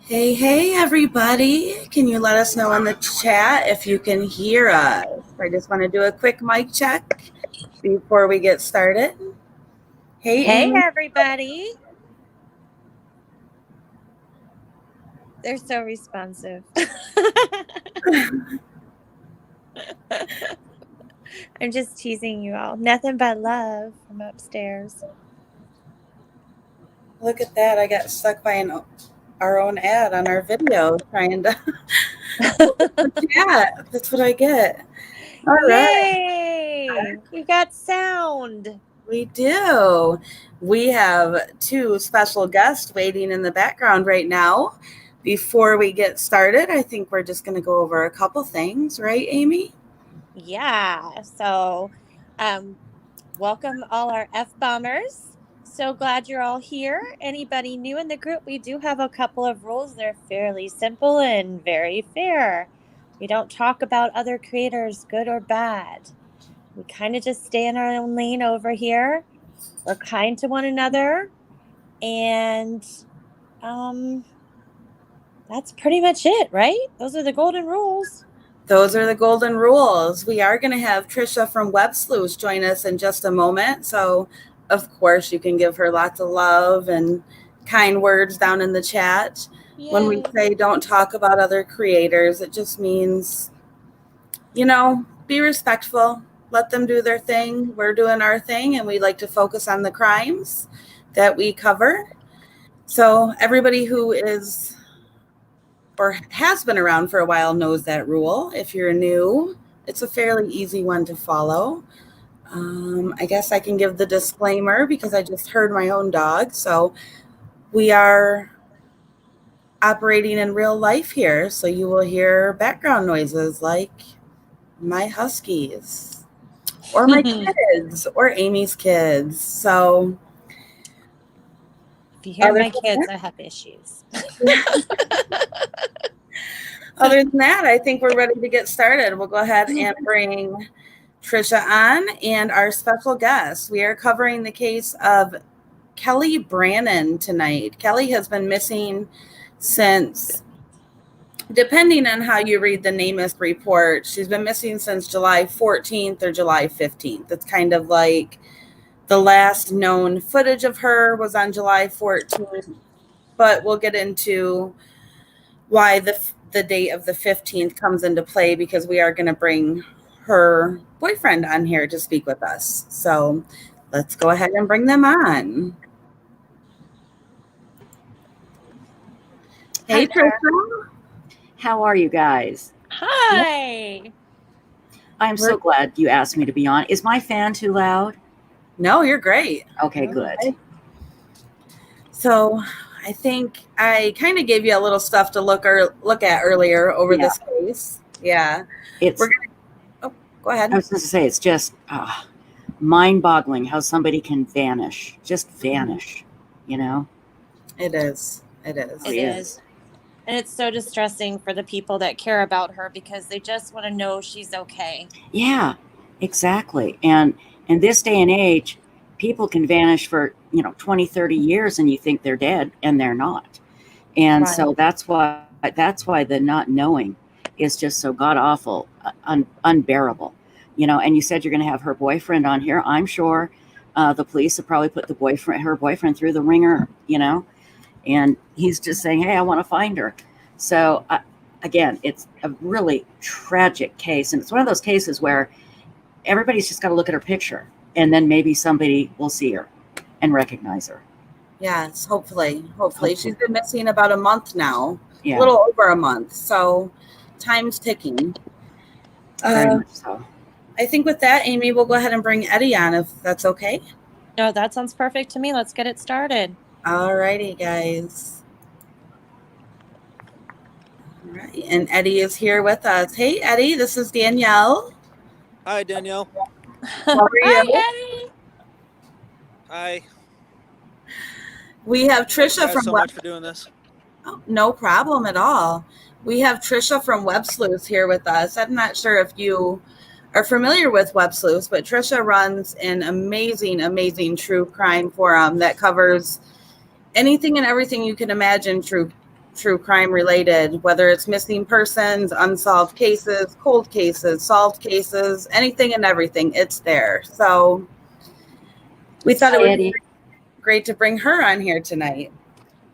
Hey, everybody. Can you let us know in the chat if you can hear us? I just want to do a quick mic check before we get started. Hey, Hey, Amy. everybody. They're so responsive. I'm just teasing you all. Nothing but love from upstairs. Look at that. I got stuck by our own ad on our video trying to chat. That's what I get. All right. Yay! We got sound. We do. We have two special guests waiting in the background right now. Before we get started, I think we're just going to go over a couple things, right, Amy? Yeah. So, welcome all our F-bombers. So glad you're all here. Anybody new in the group, we do have a couple of rules. They're fairly simple and very fair. We don't talk about other creators, good or bad. We kind of just stay in our own lane over here. We're kind to one another. And that's pretty much it, right? Those are the golden rules. Those are the golden rules. We are going to have Trisha from Web Sleuths join us in just a moment. So, of course, you can give her lots of love and kind words down in the chat. Yay. When we say don't talk about other creators, it just means, be respectful. Let them do their thing. We're doing our thing, and we like to focus on the crimes that we cover. So, everybody who is or has been around for a while knows that rule. If you're new, it's a fairly easy one to follow. I guess I can give the disclaimer because I just heard my own dog. So we are operating in real life here. So you will hear background noises like my huskies or my kids or Amy's kids. So if you hear my kids, I have issues. Other than that, I think we're ready to get started. We'll go ahead and bring Trisha on and our special guest. We are covering the case of Kelley Brannon tonight. Kelley has been missing since, depending on how you read the NamUs report, she's been missing since July 14th or July 15th. It's kind of like the last known footage of her was on July 14th, but we'll get into why the date of the 15th comes into play because we are going to bring her boyfriend on here to speak with us. So let's go ahead and bring them on. Hey, Trisha. How are you guys? Hi. I'm so glad you asked me to be on. Is my fan too loud? No, you're great. Okay, good. So I think I kind of gave you a little stuff to look at earlier over this case. Yeah. Go ahead. I was going to say, it's just mind-boggling how somebody can vanish, just vanish, you know? It is. It is. It is. And it's so distressing for the people that care about her because they just want to know she's okay. Yeah, exactly. And in this day and age, people can vanish for, 20, 30 years and you think they're dead and they're not. And so that's why the not knowing is just so god-awful, unbearable. And you said you're going to have her boyfriend on here. I'm sure the police have probably put her boyfriend through the ringer, and he's just saying, hey, I want to find her. So again, it's a really tragic case. And it's one of those cases where everybody's just got to look at her picture and then maybe somebody will see her and recognize her. Yes, hopefully. She's been missing about a month now, a little over a month. So time's ticking. Very much so. I think with that, Amy, we'll go ahead and bring Eddie on if that's okay. No, that sounds perfect to me. Let's get it started. All righty, guys. All right, and Eddie is here with us. Hey, Eddie, this is Danielle. Hi, Danielle. How are you? Hi, Eddie. Hi. We have Trisha Thank you from so much for doing this. Oh, no problem at all. We have Trisha from Web Sleuths here with us. I'm not sure if you are familiar with Web Sleuths, but Trisha runs an amazing true crime forum that covers anything and everything you can imagine true true crime related, whether it's missing persons, unsolved cases, cold cases, solved cases, anything and everything, it's there. So we thought it Hi, would Eddie. be great to bring her on here tonight.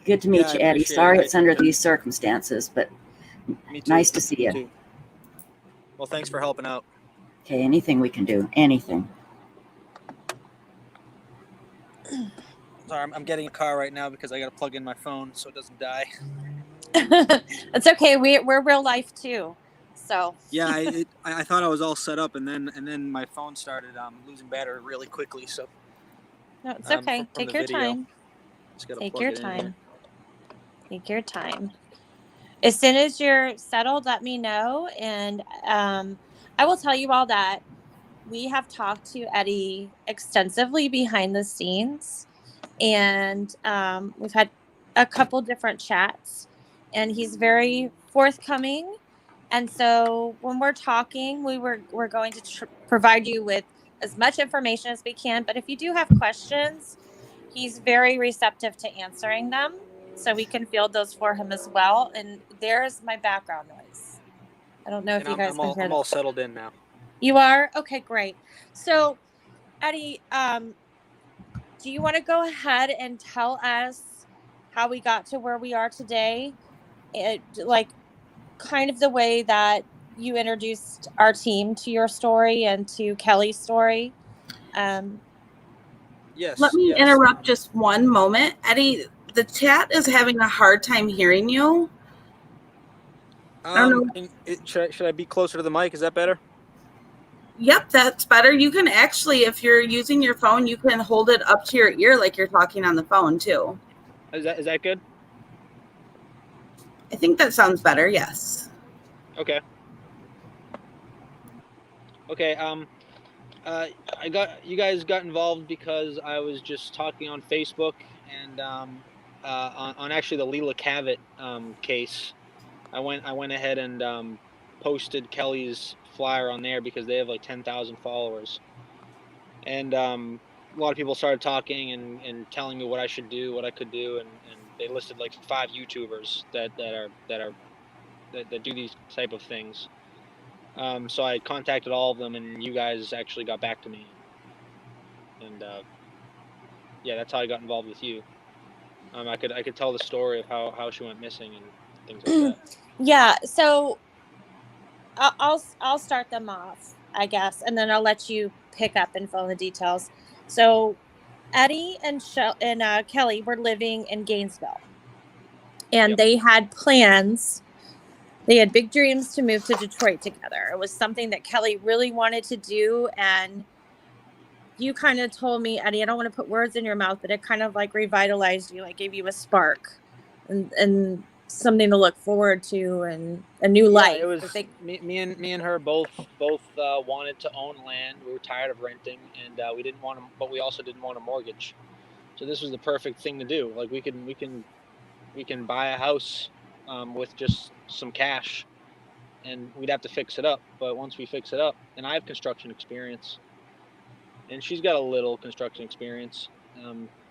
Good to meet Yeah, I you, Eddie. appreciate Sorry it. it's under these circumstances, but Me too. nice to see Me you. too. Well, thanks for helping out. Okay, anything we can do, anything. Sorry, I'm getting a car right now because I got to plug in my phone so it doesn't die. It's okay. We're real life too. So Yeah, I thought I was all set up, and then my phone started losing battery really quickly. So no, it's okay. from Take the your video, time. just gotta Take plug your it in here. time. Take your time. As soon as you're settled, let me know, and I will tell you all that we have talked to Eddie extensively behind the scenes, and we've had a couple different chats, and he's very forthcoming. And so when we're talking, we're going to provide you with as much information as we can. But if you do have questions, he's very receptive to answering them, so we can field those for him as well. And there's my background noise. I don't know if And you guys can hear I'm that. all settled in now. You are? Okay, great. So, Eddie, do you want to go ahead and tell us how we got to where we are today? Like, kind of the way that you introduced our team to your story and to Kelley's story. Um, Let Yes, me yes. interrupt just one moment. Eddie, the chat is having a hard time hearing you. I don't know. Should I be closer to the mic? Is that better? Yep, that's better. You can actually, if you're using your phone, you can hold it up to your ear like you're talking on the phone too. Is that good? I think that sounds better. Yes. Okay. Okay. You guys got involved because I was just talking on Facebook and on actually the Leela Cavett case. I went ahead and posted Kelley's flyer on there because they have like 10,000 followers, and a lot of people started talking and telling me what I should do, what I could do, and they listed like 5 YouTubers that do these type of things. So I contacted all of them, and you guys actually got back to me, and yeah, that's how I got involved with you. I could tell the story of how she went missing and things like that. yeah. So I'll start them off, I guess, and then I'll let you pick up and fill in the details. So Eddie and Kelley were living in Gainesville, and Yep. they had plans. They had big dreams to move to Detroit together. It was something that Kelley really wanted to do, and you kind of told me, Eddie, I don't want to put words in your mouth, but it kind of like revitalized you, like gave you a spark and something to look forward to and a new Yeah, life. it I was think me and her both wanted to own land. We were tired of renting, and we didn't want to, but we also didn't want a mortgage. So this was the perfect thing to do. Like we can buy a house with just some cash, and we'd have to fix it up. But once we fix it up, and I have construction experience, and she's got a little construction experience.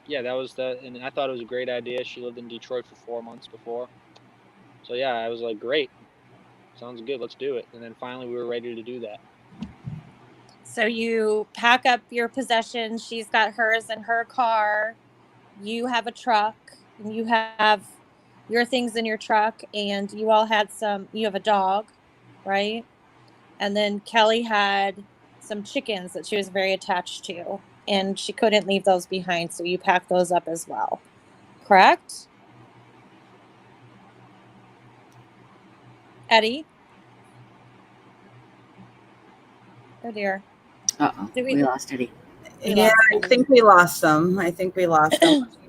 Yeah, that was that, and I thought it was a great idea. She lived in Detroit for 4 months before, so yeah, I was like, great, sounds good, let's do it. And then finally, we were ready to do that. so. You pack up your possessions. She's got hers in her car. You have a truck, and you have your things in your truck, and you all had some. You have a dog, right? And then Kelley had some chickens that she was very attached to, and she couldn't leave those behind. So you packed those up as well, correct? Eddie? Oh dear. Uh-oh, Did we lost Eddie. we Yeah, lost I him? think we lost them. Okay.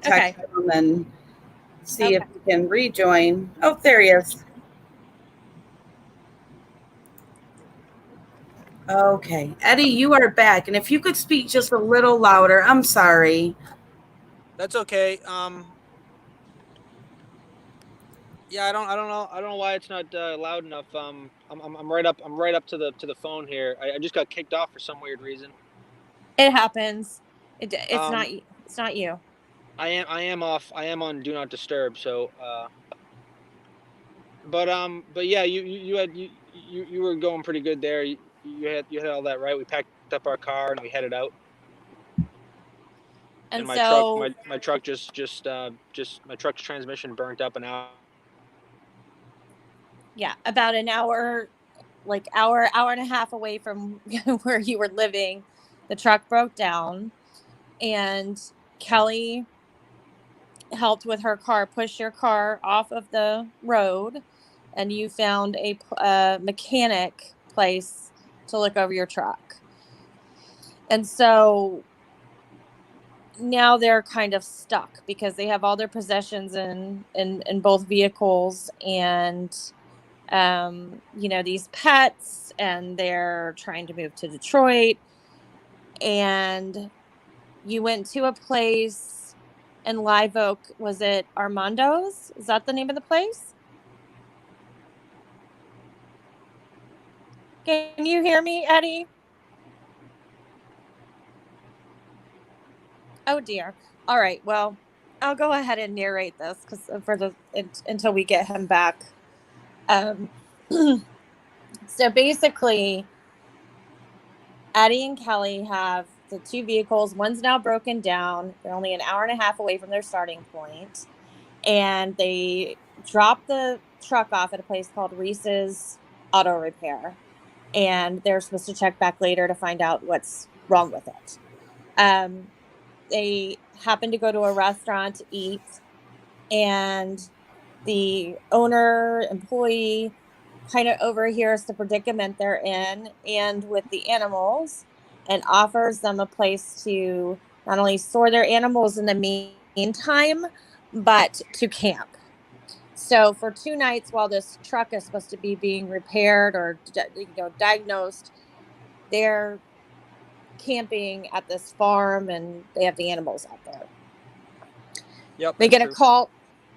Text him and see if Okay. he can rejoin. Oh, there he is. Okay. Eddie, you are back. And if you could speak just a little louder, I'm sorry. That's okay. Yeah, I don't know why it's not loud enough. I'm right up to the phone here. I just got kicked off for some weird reason. It happens. It's not. Um, It's not you. I am off. I am on do not disturb. So but yeah, you were going pretty good there. You had all that right. We packed up our car and we headed out. And And my truck, so, my truck just my truck's transmission burnt up an hour. yeah, about an hour, like hour and a half away from where you were living, the truck broke down, and Kelley helped with her car, push your car off of the road, and you found a mechanic place to look over your truck. And so now they're kind of stuck because they have all their possessions in both vehicles, and these pets, and they're trying to move to Detroit. And you went to a place in Live Oak. Was it Armando's? Is that the name of the place? Can you hear me, Eddie? Oh dear. All right. Well, I'll go ahead and narrate this because until we get him back. Um, so basically, Eddie and Kelley have the two vehicles. One's now broken down. They're only an hour and a half away from their starting point, and they dropped the truck off at a place called Reese's Auto Repair, and they're supposed to check back later to find out what's wrong with it. They happened to go to a restaurant to eat, and the owner employee kind of overhears the predicament they're in and with the animals, and offers them a place to not only store their animals in the meantime, but to camp. So for 2 nights while this truck is supposed to be being repaired or diagnosed, they're camping at this farm, and they have the animals out there. Yep. They get a call.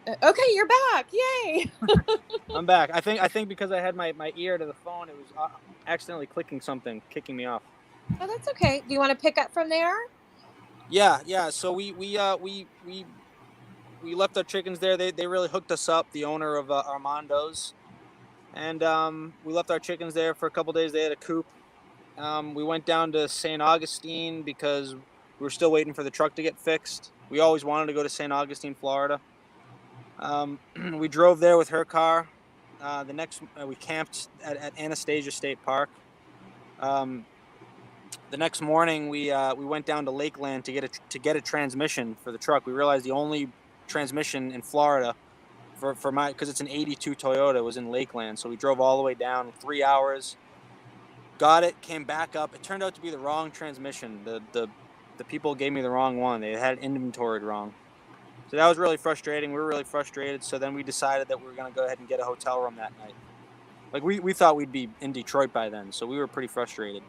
Okay, you're back. Yay. I'm back. I think because I had my ear to the phone, it was accidentally clicking something, kicking me off. Oh, that's okay. Do you want to pick up from there? Yeah. So we left our chickens there. They really hooked us up. The owner of Armando's, and we left our chickens there for a couple days. They had a coop. We went down to St. Augustine because we were still waiting for the truck to get fixed. We always wanted to go to St. Augustine, Florida. We drove there with her car. We camped at Anastasia State Park. The next morning, we went down to Lakeland to get a transmission for the truck. We realized the only transmission in Florida because it's an '82 Toyota was in Lakeland. So we drove all the way down 3 hours. Got it, came back up. It turned out to be the wrong transmission. The people gave me the wrong one. They had it inventoried wrong. So that was really frustrating. We were really frustrated. So then we decided that we were going to go ahead and get a hotel room that night. Like we thought we'd be in Detroit by then. So we were pretty frustrated.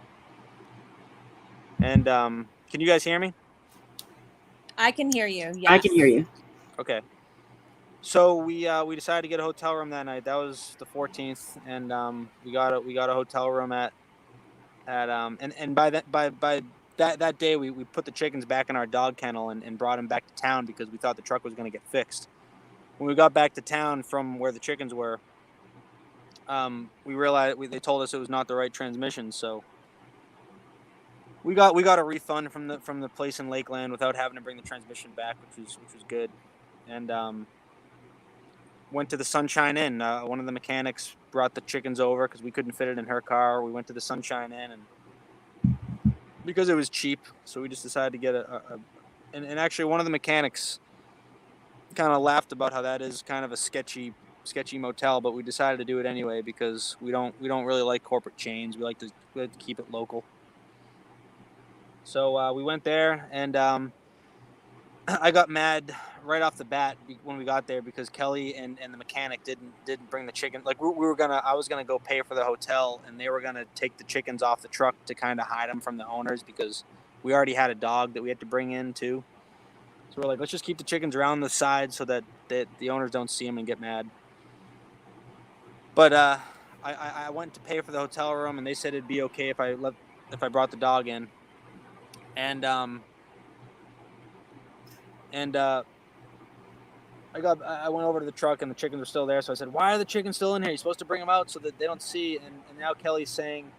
And can you guys hear me? I can hear you. Yes. I can hear you. Okay. So we decided to get a hotel room that night. That was the 14th, and we got a hotel room and by that day we put the chickens back in our dog kennel and brought them back to town because we thought the truck was going to get fixed. When we got back to town from where the chickens were, we realized they told us it was not the right transmission, so we got a refund from the place in Lakeland without having to bring the transmission back, which was good. And went to the Sunshine Inn. One of the mechanics brought the chickens over because we couldn't fit it in her car. We went to the Sunshine Inn, and because it was cheap, so we just decided to get and actually one of the mechanics kind of laughed about how that is kind of a sketchy motel, but we decided to do it anyway because we don't really like corporate chains. We like to keep it local. So we went there, and I got mad right off the bat when we got there because Kelley and the mechanic didn't bring the chicken. Like I was gonna go pay for the hotel, and they were gonna take the chickens off the truck to kind of hide them from the owners because we already had a dog that we had to bring in too. So we're like, let's just keep the chickens around the side so that the owners don't see them and get mad. But I went to pay for the hotel room, and they said it'd be okay if I brought the dog in, and I went over to the truck and the chickens were still there. So I said, "Why are the chickens still in here? You're supposed to bring them out so that they don't see." And now Kelley's saying,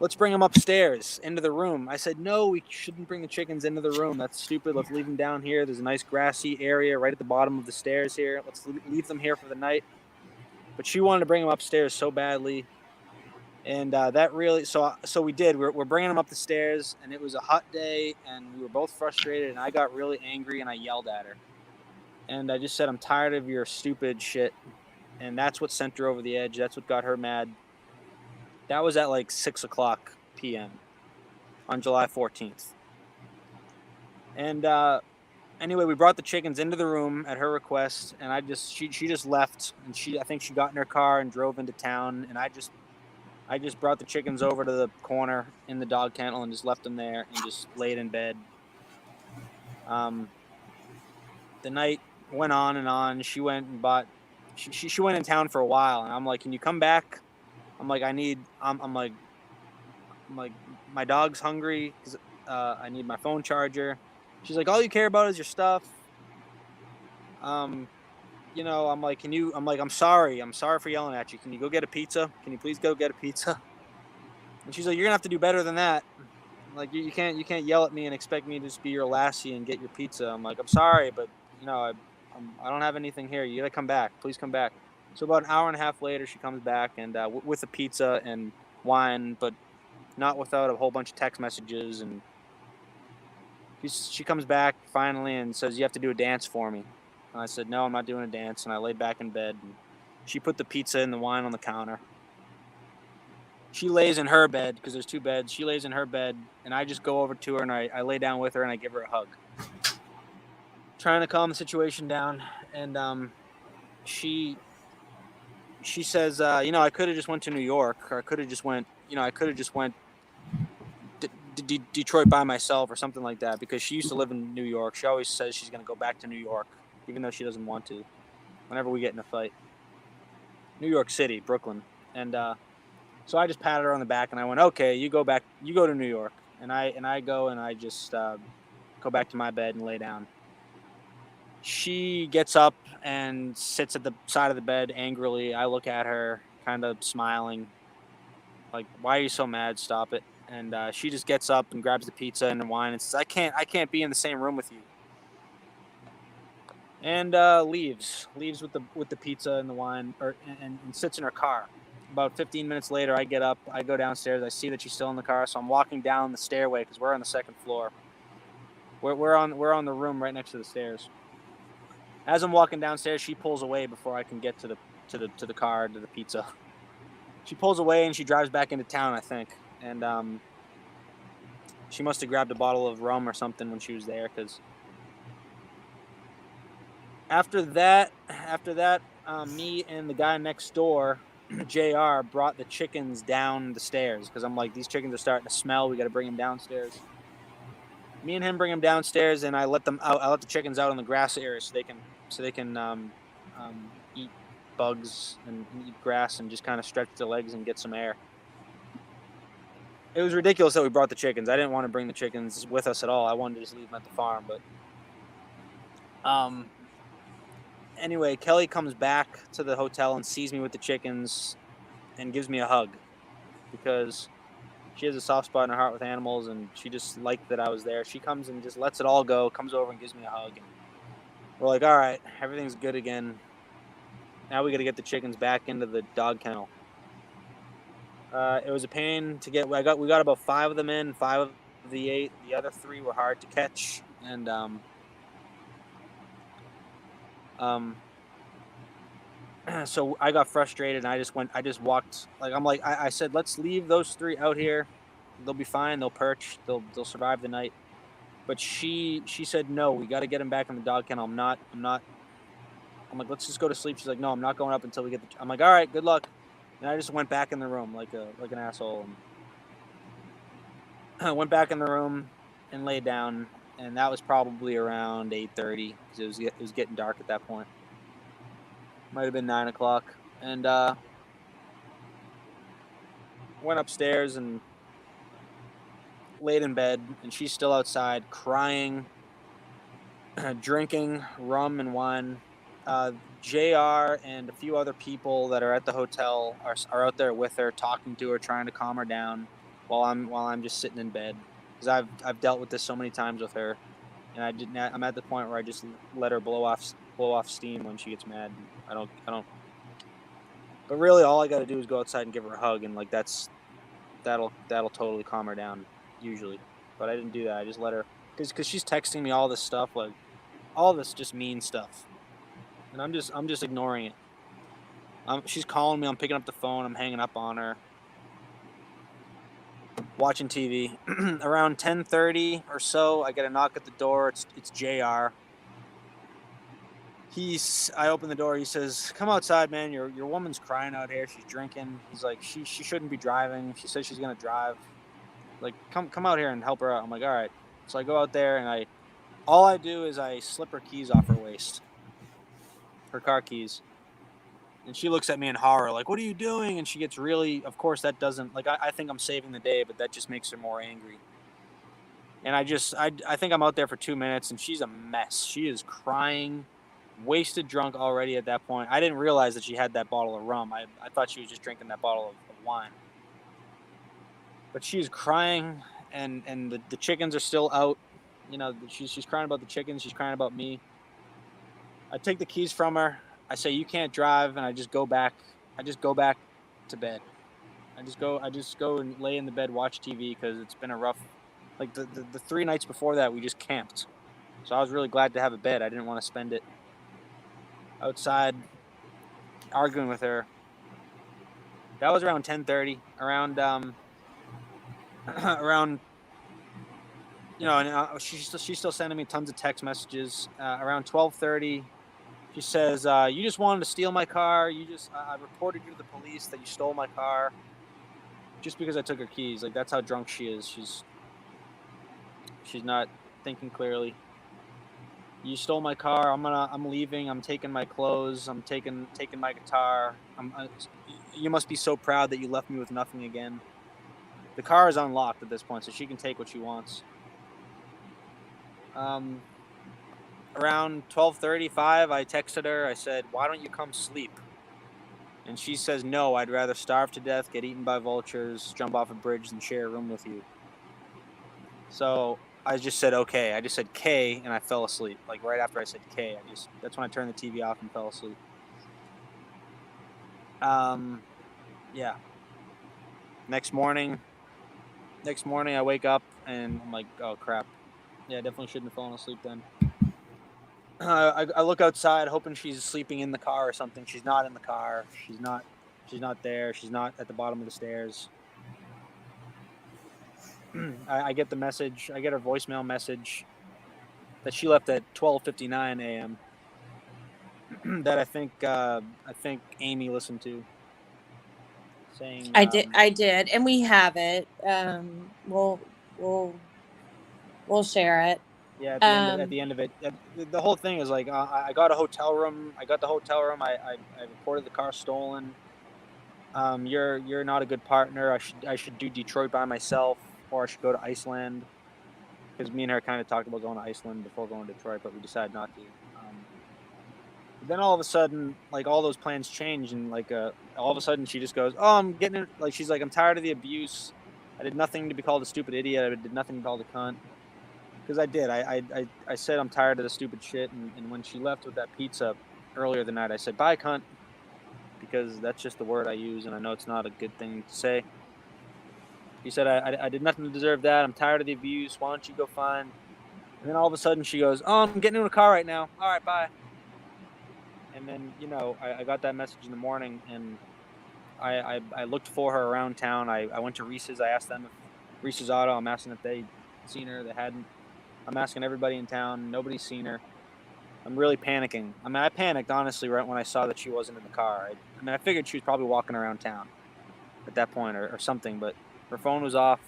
"Let's bring them upstairs into the room." I said, "No, we shouldn't bring the chickens into the room. That's stupid. Let's leave them down here. There's a nice grassy area right at the bottom of the stairs here. Let's leave them here for the night." But she wanted to bring them upstairs so badly. And that really, so we did. We're bringing them up the stairs, and it was a hot day, and we were both frustrated, and I got really angry, and I yelled at her. And I just said, "I'm tired of your stupid shit." And that's what sent her over the edge. That's what got her mad. That was at like 6:00 p.m. on July 14th. And anyway, we brought the chickens into the room at her request, and she just left, and I think she got in her car and drove into town, and I just brought the chickens over to the corner in the dog kennel and just left them there and just laid in bed. The night went on and on. She went and bought. She went in town for a while, and I'm like, "Can you come back?" I'm like, I'm like, my dog's hungry because I need my phone charger. She's like, "All you care about is your stuff." I'm like, I'm sorry for yelling at you. Can you go get a pizza? Can you please go get a pizza? And she's like, "You're gonna have to do better than that. Like, you can't yell at me and expect me to just be your lassie and get your pizza." I'm like, "I'm sorry, but I don't have anything here. You gotta come back. Please come back." So about an hour and a half later, she comes back and with a pizza and wine, but not without a whole bunch of text messages. And she comes back finally and says, "You have to do a dance for me." And I said, "No, I'm not doing a dance." And I laid back in bed. And she put the pizza and the wine on the counter. She lays in her bed because there's two beds. She lays in her bed, and I just go over to her and I lay down with her and I give her a hug, trying to calm the situation down. And she says, "I could have just went to New York, or I could have just went Detroit by myself or something like that," because she used to live in New York. She always says she's going to go back to New York, even though she doesn't want to, whenever we get in a fight. New York City, Brooklyn. And so I just patted her on the back and I went, "Okay, you go to New York." And I go and I just go back to my bed and lay down. She gets up and sits at the side of the bed angrily. I look at her, kind of smiling, like, "Why are you so mad? Stop it." And she just gets up and grabs the pizza and the wine and says, I can't be in the same room with you." And leaves with the pizza and the wine, and sits in her car. About 15 minutes later, I get up, I go downstairs, I see that she's still in the car, so I'm walking down the stairway because we're on the second floor. We're on the room right next to the stairs. As I'm walking downstairs, she pulls away before I can get to the car, to the pizza. She pulls away and she drives back into town, I think. And she must have grabbed a bottle of rum or something when she was there, because after that, me and the guy next door, JR, brought the chickens down the stairs because I'm like, these chickens are starting to smell. We got to bring them downstairs. Me and him bring them downstairs, and I let them out. I let the chickens out in the grass area so they can eat bugs and eat grass and just kind of stretch their legs and get some air. It was ridiculous that we brought the chickens. I didn't want to bring the chickens with us at all. I wanted to just leave them at the farm, but anyway, Kelley comes back to the hotel and sees me with the chickens and gives me a hug because she has a soft spot in her heart with animals, and she just liked that I was there. She comes and just lets it all go, comes over and gives me a hug. And we're like, all right, everything's good again. Now we got to get the chickens back into the dog kennel. It was a pain to get. We got about 5 of them in, 5 of the 8. The other 3 were hard to catch, and so I got frustrated and I just walked, I said, "Let's leave those 3 out here. They'll be fine. They'll perch. They'll survive the night." But she said, "No, we got to get them back in the dog kennel. I'm like, "Let's just go to sleep." She's like, "No, I'm not going up until we get the." I'm like, "All right, good luck." And I just went back in the room like an asshole. And I went back in the room and laid down, and that was probably around 8:30 because it was getting dark at that point. Might have been 9:00, and went upstairs and laid in bed, and she's still outside crying, drinking rum and wine, JR and a few other people that are at the hotel are out there with her, talking to her, trying to calm her down while I'm just sitting in bed, because I've dealt with this so many times with her, and I'm at the point where I just let her blow off steam when she gets mad. I don't. But really, all I got to do is go outside and give her a hug, and like that'll totally calm her down usually. But I didn't do that. I just let her, because she's texting me all this stuff, like all this just mean stuff, and I'm just ignoring it. She's calling me. I'm picking up the phone. I'm hanging up on her. Watching TV. Around 10:30 or so, I get a knock at the door. It's JR. I open the door. He says, "Come outside, man. Your woman's crying out here. She's drinking." He's like, she shouldn't be driving. She says she's gonna drive. Like, come out here and help her out. I'm like, all right. So I go out there, and all I do is I slip her keys off her waist, her car keys. And she looks at me in horror, like, "What are you doing?" And she gets really, of course, that doesn't, like, I think I'm saving the day, but that just makes her more angry. And I think I'm out there for 2 minutes, and she's a mess. She is crying, wasted drunk already at that point. I didn't realize that she had that bottle of rum. I thought she was just drinking that bottle of wine. But she's crying, and the chickens are still out. You know, she's crying about the chickens. She's crying about me. I take the keys from her. I say, "You can't drive," and I just go back to bed. I just go and lay in the bed, watch TV, because it's been a rough, like the 3 nights before that, we just camped. So I was really glad to have a bed. I didn't want to spend it outside arguing with her. That was around 10:30. Around and she's still sending me tons of text messages. Around 12:30. She says, "You just wanted to steal my car. I reported you to the police that you stole my car just because I took her keys." Like, that's how drunk she is. She's not thinking clearly. "You stole my car. I'm leaving. I'm taking my clothes. I'm taking my guitar. You must be so proud that you left me with nothing again." The car is unlocked at this point, so she can take what she wants. Around 12:35, I texted her. I said, "Why don't you come sleep?" And she says, "No, I'd rather starve to death, get eaten by vultures, jump off a bridge, than share a room with you." So I just said, okay. I just said K, and I fell asleep. Like, right after I said K, that's when I turned the TV off and fell asleep. Yeah. Next morning, I wake up, and I'm like, oh, crap. Yeah, I definitely shouldn't have fallen asleep then. I look outside, hoping she's sleeping in the car or something. She's not in the car. She's not there. She's not at the bottom of the stairs. I get the message. I get her voicemail message that she left at 12:59 a.m. that I think Amy listened to. Saying I did, and we have it. We'll share it. Yeah, at the end of it, the whole thing is like, I got a hotel room. I got the hotel room. I reported the car stolen. You're not a good partner. I should do Detroit by myself, or I should go to Iceland, because me and her kind of talked about going to Iceland before going to Detroit, but we decided not to. Then all of a sudden, like, all those plans change, and like all of a sudden she just goes, "Oh, I'm getting it." Like, she's like, "I'm tired of the abuse. I did nothing to be called a stupid idiot. I did nothing to be called a cunt." Because I did. I said I'm tired of the stupid shit, and when she left with that pizza earlier the night, I said, "Bye, cunt," because that's just the word I use, and I know it's not a good thing to say. She said, I did nothing to deserve that. I'm tired of the abuse. Why don't you go find... And then all of a sudden she goes, "Oh, I'm getting in a car right now. All right, bye." And then, I got that message in the morning, and I looked for her around town. I went to Reese's. I asked them if Reese's Auto, I'm asking if they'd seen her. They hadn't. I'm asking everybody in town. Nobody's seen her. I'm really panicking. I mean, I panicked, honestly, right when I saw that she wasn't in the car. I figured she was probably walking around town at that point or something, but her phone was off.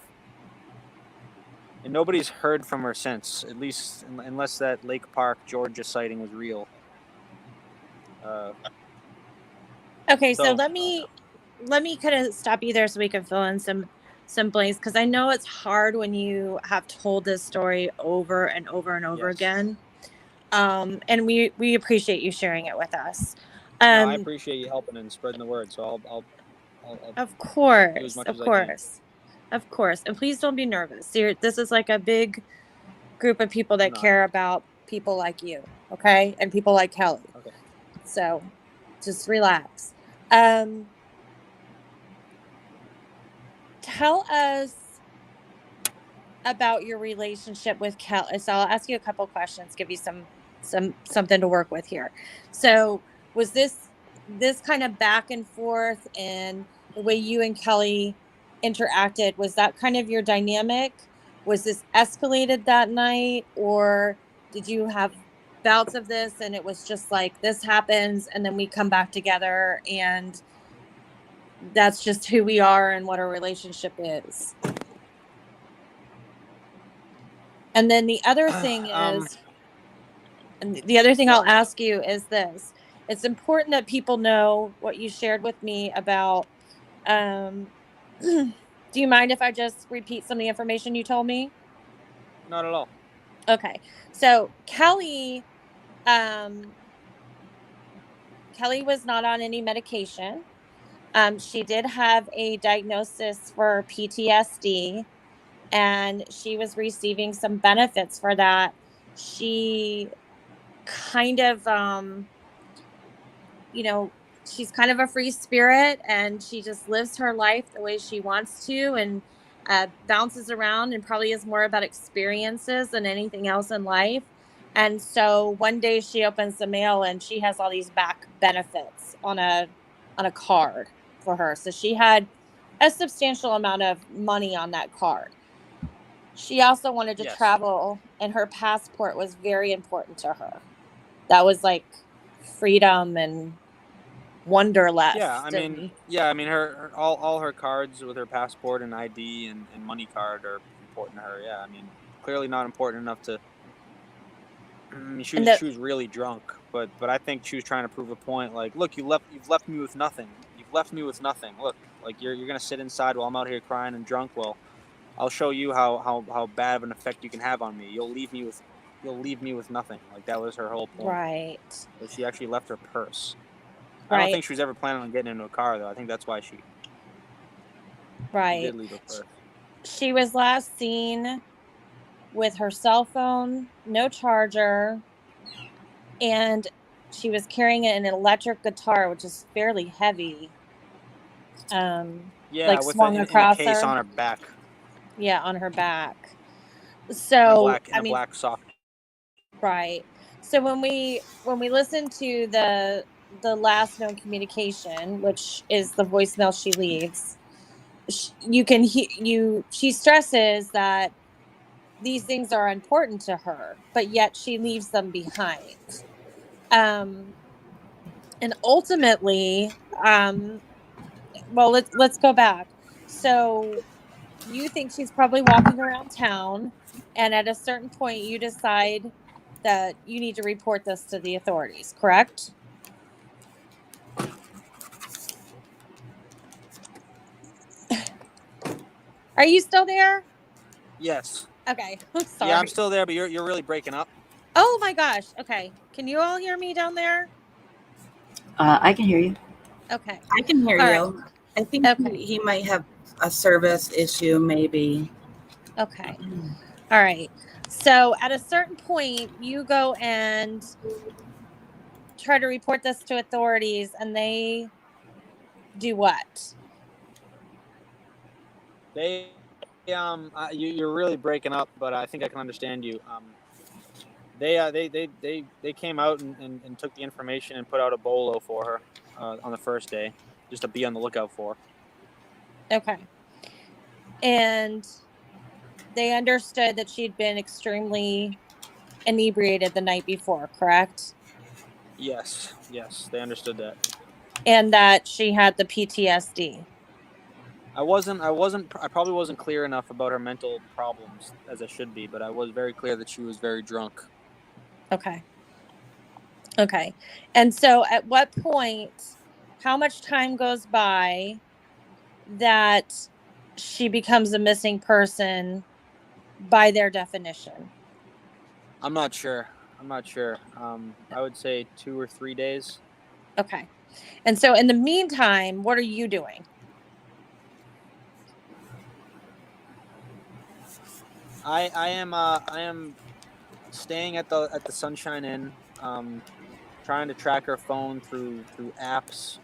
And nobody's heard from her since, at least unless that Lake Park, Georgia sighting was real. Okay, so let me kind of stop you there so we can fill in some blanks, because I know it's hard when you have told this story over and over and over again. And we appreciate you sharing it with us. No, I appreciate you helping and spreading the word. So I'll Of do as course, much of as I can. course, of course. And please don't be nervous. This is like a big group of people that No. care about people like you, okay? And people like Kelley. Okay. So just relax. Tell us about your relationship with Kelley. So I'll ask you a couple questions, give you something to work with here. So was this kind of back and forth, and the way you and Kelley interacted, was that kind of your dynamic? Was this escalated that night, or did you have bouts of this and it was just like this happens and then we come back together and that's just who we are and what our relationship is? And then the other thing is, and the other thing I'll ask you is this. It's important that people know what you shared with me about, do you mind if I just repeat some of the information you told me? Not at all. Okay. So Kelley was not on any medication. She did have a diagnosis for PTSD, and she was receiving some benefits for that. She kind of she's kind of a free spirit, and she just lives her life the way she wants to, and bounces around, and probably is more about experiences than anything else in life. And so one day she opens the mail and she has all these back benefits on a card for her. So she had a substantial amount of money on that card. She also wanted to travel, and her passport was very important to her. That was like freedom and wanderlust. Yeah, I mean, her all her cards with her passport and ID and money card are important to her. Yeah, I mean, clearly not important enough to. I mean, she was really drunk, but I think she was trying to prove a point. Like, look, you've left me with nothing. You've left me with nothing. Look, like you're gonna sit inside while I'm out here crying and drunk. Well, I'll show you how bad of an effect you can have on me. You'll leave me with nothing. Like that was her whole point. Right. But she actually left her purse. Right. I don't think she was ever planning on getting into a car, though. I think that's why she did leave her purse. She was last seen with her cell phone, no charger, and she was carrying an electric guitar, which is fairly heavy. Like swung across in a case her. on her back. Yeah, on her back. So in a black sock. Right. So when we listen to the last known communication, which is the voicemail she leaves, you can hear she stresses that these things are important to her, but yet she leaves them behind. And ultimately, well, let's go back. So you think she's probably walking around town, and at a certain point you decide that you need to report this to the authorities, correct? Are you still there? Yes. Okay. I'm sorry. Yeah, I'm still there, but you're really breaking up. Oh my gosh. Okay. Can you all hear me down there? I can hear you. Okay. I can hear All you. right. I think he might have a service issue, maybe. Okay. All right. So at a certain point, you go and try to report this to authorities, and they do what? They, you're really breaking up, but I think I can understand you. They came out and took the information and put out a bolo for her on the first day, just to be on the lookout for. Okay. And they understood that she'd been extremely inebriated the night before, correct? Yes, they understood that. And that she had the PTSD. I probably wasn't clear enough about her mental problems as I should be, but I was very clear that she was very drunk. Okay. And so at what point, how much time goes by that she becomes a missing person by their definition? I'm not sure. I'm not sure. I would say 2 or 3 days. Okay. And so in the meantime, what are you doing? I am staying at the Sunshine Inn, trying to track her phone through apps,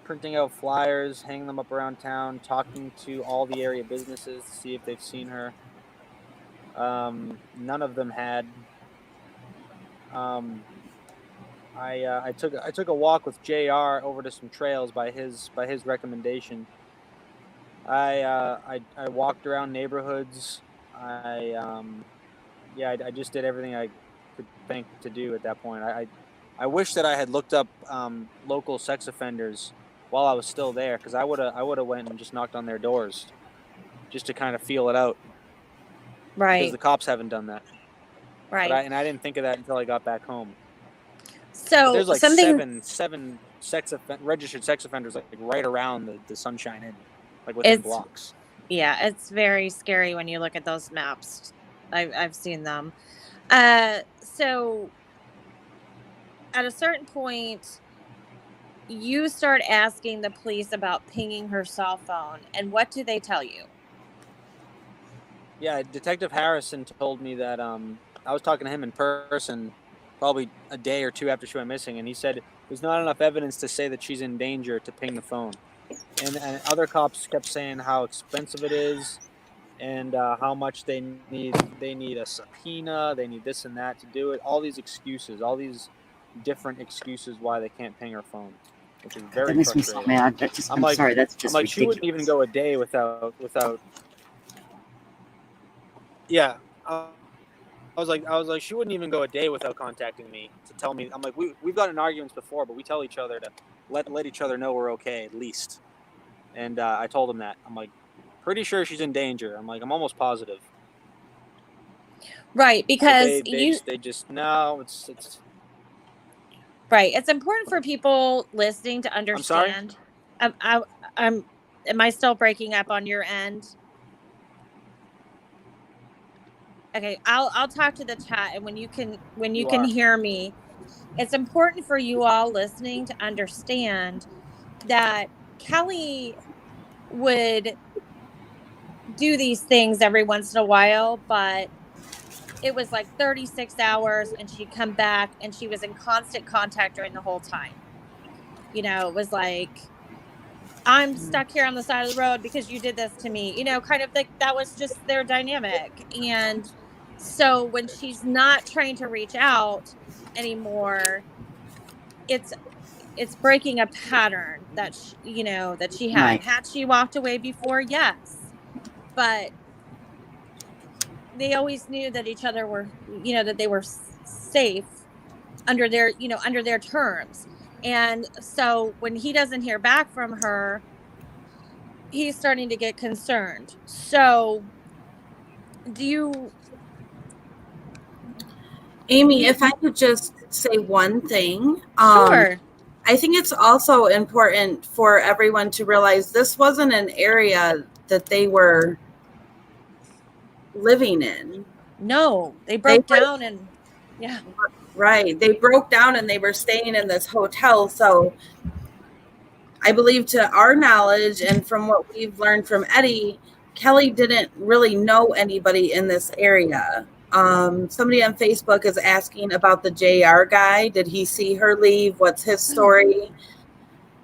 printing out flyers, hanging them up around town, talking to all the area businesses to see if they've seen her. None of them had. I took a walk with JR over to some trails by his recommendation. I walked around neighborhoods. I just did everything I could think to do at that point. I wish that I had looked up local sex offenders while I was still there, because I would have went and just knocked on their doors just to kind of feel it out, because Right. the cops haven't done that. Right. But I didn't think of that until I got back home. But So there's like something seven registered sex offenders like right around the Sunshine Inn, like within it's blocks. yeah, it's very scary when you look at those maps. I've seen them. So at a certain point, you start asking the police about pinging her cell phone, and what do they tell you? Yeah, Detective Harrison told me that I was talking to him in person probably a day or two after she went missing, and he said there's not enough evidence to say that she's in danger to ping the phone. And other cops kept saying how expensive it is, and how much they need a subpoena, they need this and that to do it. All these excuses, all these different excuses why they can't ping her phone, which is God, very that makes me so frustrating. mad. I'm sorry, that's just I'm like, she wouldn't even ridiculous. go a day without. Yeah, I was like, she wouldn't even go a day without contacting me to tell me. I'm like, we've gotten arguments before, but we tell each other to let each other know we're okay at least. And I told him that. I'm like, pretty sure she's in danger. I'm like, I'm almost positive. Right, But because they just no. It's. right. It's important for people listening to I'm sorry. understand. I'm. Am I still breaking up on your end? Okay, I'll talk to the chat, and when you You can are. hear me, it's important for you all listening to understand that Kelley would do these things every once in a while, but it was like 36 hours, and she'd come back, and she was in constant contact during the whole time. It was like, I'm stuck here on the side of the road because you did this to me. Kind of like that was just their dynamic. And so when she's not trying to reach out anymore, it's breaking a pattern that that she had. Right. Had she walked away before? Yes. But they always knew that each other were, that they were safe under their, under their terms. And so when he doesn't hear back from her, he's starting to get concerned. So do you Amy, if I could just say one thing, sure. I think it's also important for everyone to realize this wasn't an area that they were living in. No, they broke down, and yeah. Right. They broke down and they were staying in this hotel. So I believe, to our knowledge and from what we've learned from Eddie, Kelley didn't really know anybody in this area. Somebody on Facebook is asking about the JR guy. Did he see her leave? What's his story?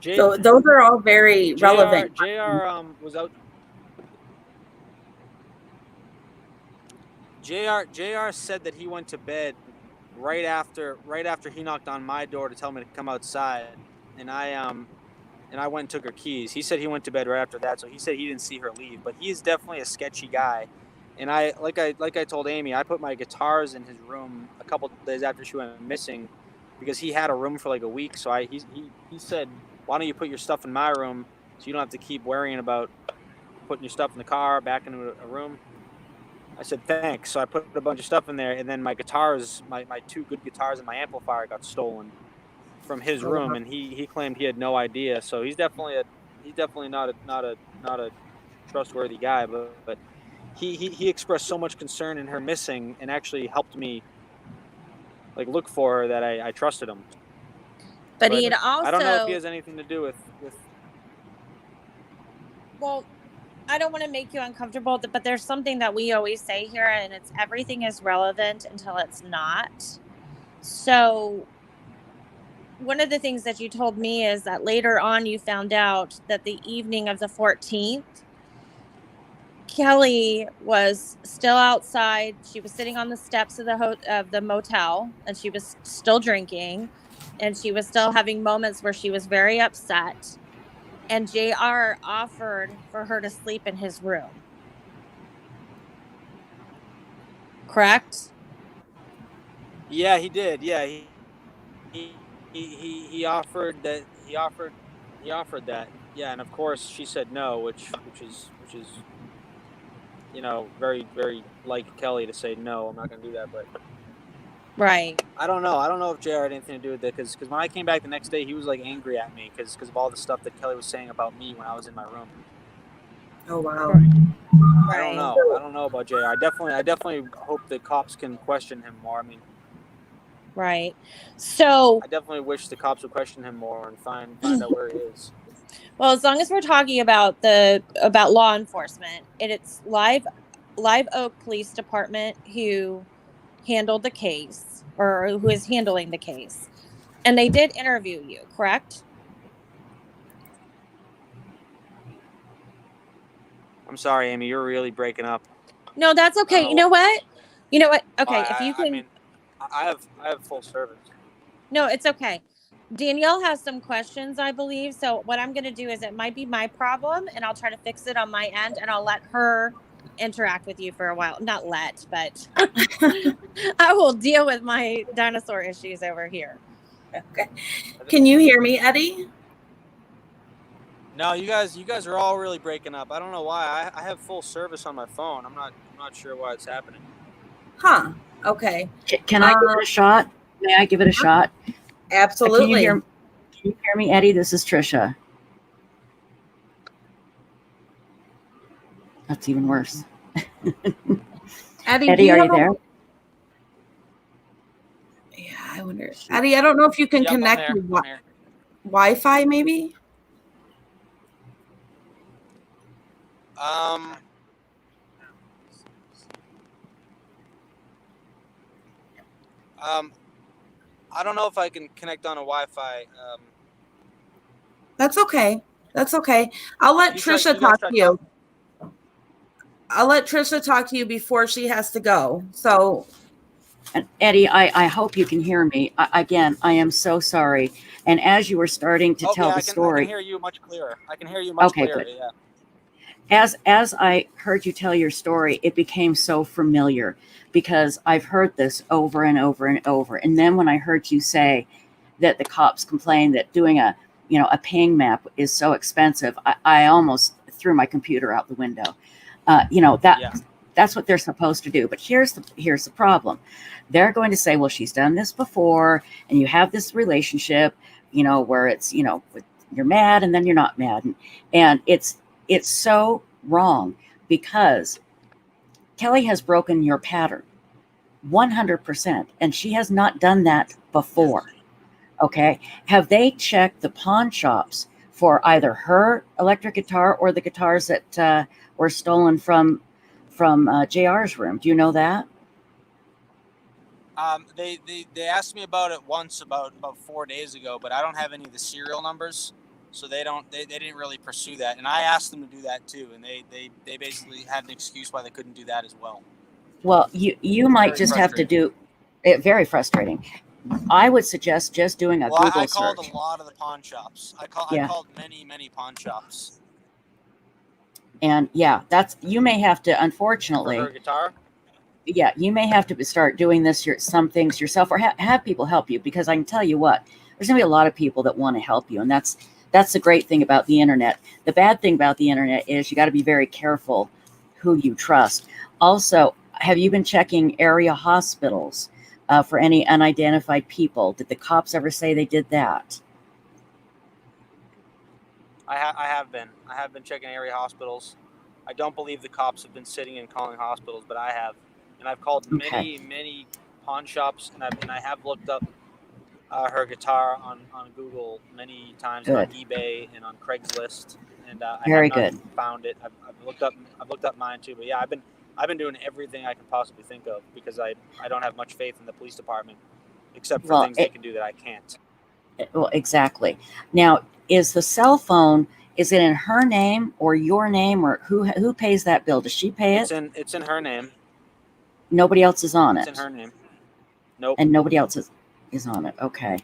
So those are all very relevant. JR was out. JR said that he went to bed right after he knocked on my door to tell me to come outside, and I went and took her keys. He said he went to bed right after that, so he said he didn't see her leave. But he's definitely a sketchy guy. And I told Amy, I put my guitars in his room a couple of days after she went missing, because he had a room for like a week. So he said, why don't you put your stuff in my room so you don't have to keep worrying about putting your stuff in the car back into a room. I said, thanks. So I put a bunch of stuff in there, and then my guitars, my two good guitars and my amplifier got stolen from his room, and he claimed he had no idea. So he's definitely not a trustworthy guy, but he expressed so much concern in her missing and actually helped me look for her that I trusted him. But he had also, I don't know if he has anything to do with. Well, I don't want to make you uncomfortable, but there's something that we always say here, and it's everything is relevant until it's not. So one of the things that you told me is that later on you found out that the evening of the 14th, Kelley was still outside. She was sitting on the steps of the motel, and she was still drinking, and she was still having moments where she was very upset. And JR offered for her to sleep in his room. Correct? Yeah, he did. Yeah, he offered that. He offered that. Yeah, and of course she said no, which is very very like Kelley to say no. I'm not going to do that, but Right. I don't know. I don't know if JR had anything to do with it because when I came back the next day, he was like angry at me because of all the stuff that Kelley was saying about me when I was in my room. Oh wow. I don't know. I don't know about JR. I definitely hope the cops can question him more. I mean, right. So I definitely wish the cops would question him more and find out where he is. well, as long as we're talking about law enforcement, it's Live Oak Police Department who handled the case, or who is handling the case. And they did interview you, correct? I'm sorry, Amy. You're really breaking up. No, that's okay. You know what? Okay, if you can. I mean, I have full service. No, it's okay. Danielle has some questions, I believe. So what I'm going to do is, it might be my problem, and I'll try to fix it on my end, and I'll let her interact with you for a while. Not but I will deal with my dinosaur issues over here. Okay. Can you hear me, Eddie? No, you guys are all really breaking up. I don't know why. I have full service on my phone. I'm not sure why it's happening. Huh. Okay. Can I give it a shot? May I give it a shot? Absolutely. Can you hear me, Eddie? This is Trisha. That's even worse. Eddie, are you there? Yeah, I wonder. Eddie, I don't know if you can connect to Wi-Fi, maybe. I don't know if I can connect on a Wi-Fi. That's okay. That's okay. I'll let Trisha talk to you. I'll let Trisha talk to you before she has to go. So, and Eddie, I hope you can hear me. Again, I am so sorry. And as you were starting to tell the story, I can hear you much clearer. Clearer. Good. Yeah. As I heard you tell your story, it became so familiar because I've heard this over and over and over. And then when I heard you say that the cops complained that doing a ping map is so expensive, I almost threw my computer out the window. That's what they're supposed to do. But here's the problem. They're going to say, well, she's done this before, and you have this relationship, where it's, you're mad and then you're not mad. And it's so wrong because Kelley has broken your pattern 100%, and she has not done that before. Okay. Have they checked the pawn shops for either her electric guitar or the guitars that were stolen from JR's room? Do you know that? They asked me about it once about 4 days ago, but I don't have any of the serial numbers, so they didn't really pursue that. And I asked them to do that too, and they basically had an excuse why they couldn't do that as well. Well, you might just have to do it. Very frustrating. I would suggest just doing a Google search. I called a lot of the pawn shops. I called many pawn shops. And you may have to, unfortunately. For her guitar? Yeah, you may have to start doing some things yourself, or have people help you, because I can tell you what, there's going to be a lot of people that want to help you. And that's the great thing about the internet. The bad thing about the internet is you got to be very careful who you trust. Also, have you been checking area hospitals for any unidentified people? Did the cops ever say they did that? I have been. I have been checking area hospitals. I don't believe the cops have been sitting and calling hospitals, but I have. And I've called many pawn shops, and I have looked up her guitar on Google many times, and on eBay and on Craigslist, and I Very have not good. found it. I've looked up mine too, but yeah, I've been doing everything I can possibly think of because I don't have much faith in the police department, except for things they can do that I can't. Well, exactly. Now, is the cell phone, is it in her name or your name, or who pays that bill? Does she pay it? It's in her name. Nobody else is on it. It's in her name. Nope. And nobody else is on it. Okay.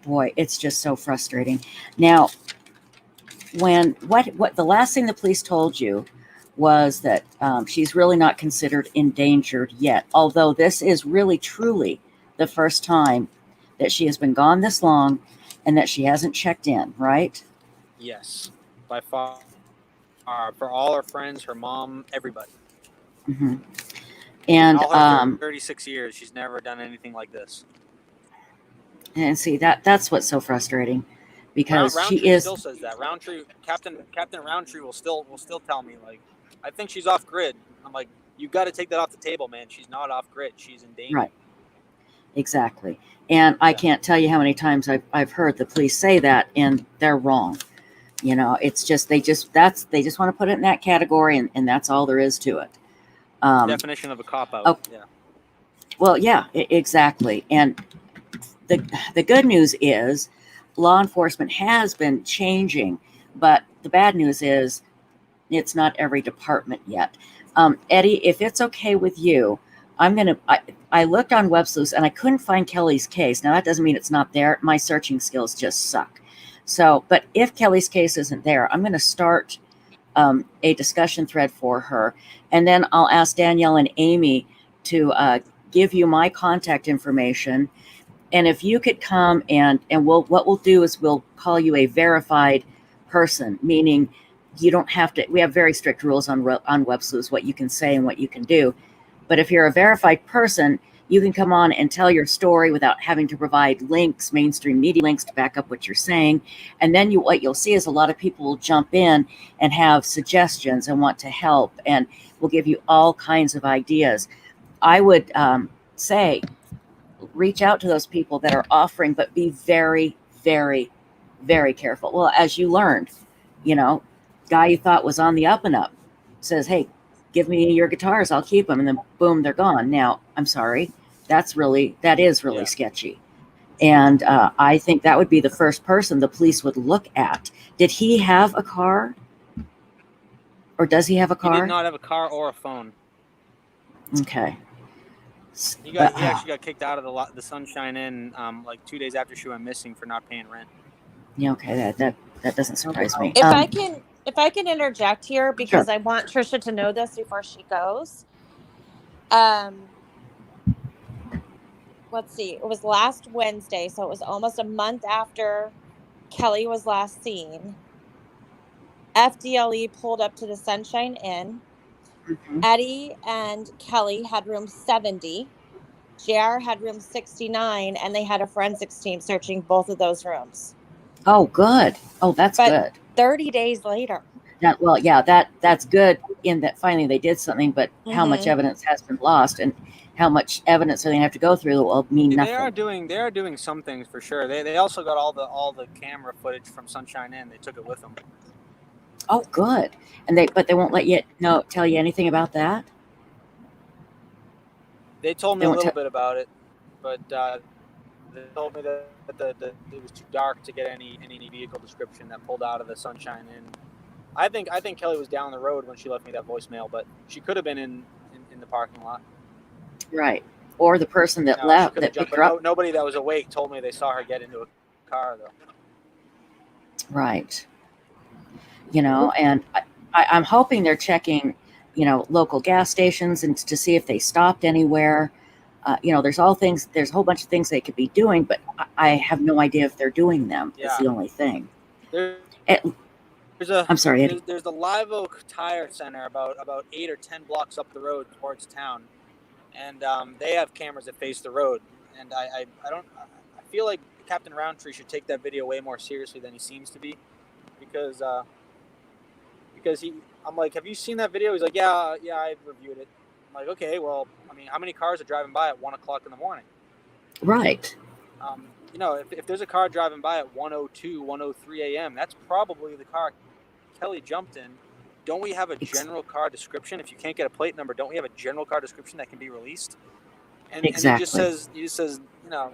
Boy, it's just so frustrating. Now, what the last thing the police told you was that she's really not considered endangered yet, although this is really truly the first time that she has been gone this long and that she hasn't checked in, right? Yes, by far. For all her friends, her mom, everybody. Mm-hmm. And all her 36 years, she's never done anything like this. And see, that's what's so frustrating, because Roundtree she is still says that. Roundtree, Captain Roundtree will still tell me, like, I think she's off grid. I'm like, you got to take that off the table, man. She's not off grid. She's in danger. Right. Exactly. And I can't tell you how many times I've heard the police say that, and they're wrong. You know, it's just they just want to put it in that category, and that's all there is to it. Definition of a cop out. Oh, yeah. Well, yeah, exactly. And the good news is law enforcement has been changing, but the bad news is it's not every department yet. Eddie, if it's okay with you, I looked on WebSleuth and I couldn't find Kelley's case. Now, that doesn't mean it's not there. My searching skills just suck. So, but if Kelley's case isn't there, I'm going to start a discussion thread for her. And then I'll ask Danielle and Amy to give you my contact information. And if you could come and what we'll do is we'll call you a verified person, meaning you don't have to, we have very strict rules on WebSleuth, what you can say and what you can do. But if you're a verified person, you can come on and tell your story without having to provide links, mainstream media links to back up what you're saying. And then what you'll see is a lot of people will jump in and have suggestions and want to help, and will give you all kinds of ideas. I would say, reach out to those people that are offering, but be very, very, very careful. Well, as you learned, guy you thought was on the up and up says, hey, give me your guitars, I'll keep them. And then boom, they're gone. Now, I'm sorry. That is really sketchy. And I think that would be the first person the police would look at. Did he have a car? Or does he have a car? He did not have a car or a phone. Okay. He actually got kicked out of the Sunshine Inn like 2 days after she went missing for not paying rent. Yeah, okay, that doesn't surprise me. If I can interject here, because sure. I want Trisha to know this before she goes. Let's see. It was last Wednesday, so it was almost a month after Kelley was last seen. FDLE pulled up to the Sunshine Inn. Mm-hmm. Eddie and Kelley had room 70. JR had room 69, and they had a forensics team searching both of those rooms. Oh, good. Oh, that's good. 30 days later. That's good in that finally they did something, but how much evidence has been lost and how much evidence are they going to have to go through will mean nothing. They are doing some things for sure. They also got all the camera footage from Sunshine Inn. They took it with them. Oh, good. And they won't let you tell you anything about that? They told me a little bit about it, but they told me that it was too dark to get any vehicle description that pulled out of the Sunshine Inn. I think Kelley was down the road when she left me that voicemail, but she could have been in the parking lot. Right. Or the person that left that picked her up. Nobody that was awake told me they saw her get into a car, though. Right. And I'm hoping they're checking, local gas stations and to see if they stopped anywhere. There's a whole bunch of things they could be doing, but I have no idea if they're doing them. Yeah. It's the only thing. I'm sorry, Eddie. There's the Live Oak Tire Center about 8 or 10 blocks up the road towards town, and they have cameras that face the road. And I feel like Captain Roundtree should take that video way more seriously than he seems to be, because I'm like, have you seen that video? He's like, yeah, I've reviewed it. I'm like, okay, well, I mean, how many cars are driving by at 1 o'clock in the morning? Right. You know, if there's a car driving by at 1:02, 1:03 a.m., that's probably the car Kelley jumped in. Don't we have a general car description? If you can't get a plate number, don't we have a general car description that can be released? And Exactly. and he just says, you know,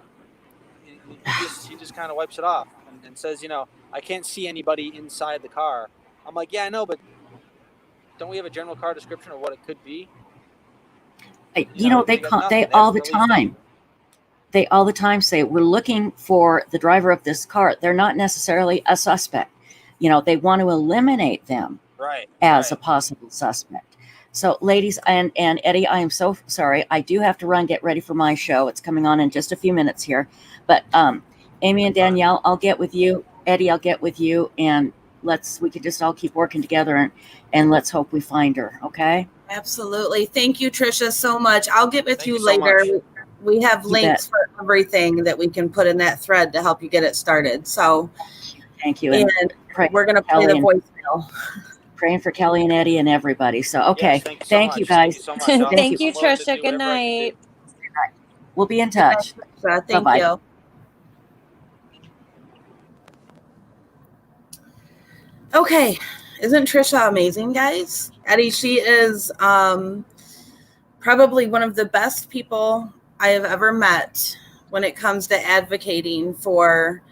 he just kind of wipes it off and says, you know, I can't see anybody inside the car. I'm like, yeah, I know, but don't we have a general car description of what it could be? You know, they all the time. They all the time say, we're looking for the driver of this car. They're not necessarily a suspect. You know, they want to eliminate them as a possible suspect. So, ladies and Eddie, I am so sorry. I do have to run, get ready for my show. It's coming on in just a few minutes here. But Amy and Danielle, I'll get with you. Eddie, I'll get with you. And we could just all keep working together and let's hope we find her. Okay? Absolutely. Thank you, Tricia, so much. I'll get with you later. We have links for everything that we can put in that thread to help you get it started. So thank you. And we're going to play the voicemail. Praying for Kelley and Eddie and everybody. So, okay. Yes, thank you guys. Thank you, Tricia. Good night. We'll be in touch. Thank Bye-bye. you. Okay. Isn't Tricia amazing, guys? Eddie, she is probably one of the best people I have ever met when it comes to advocating for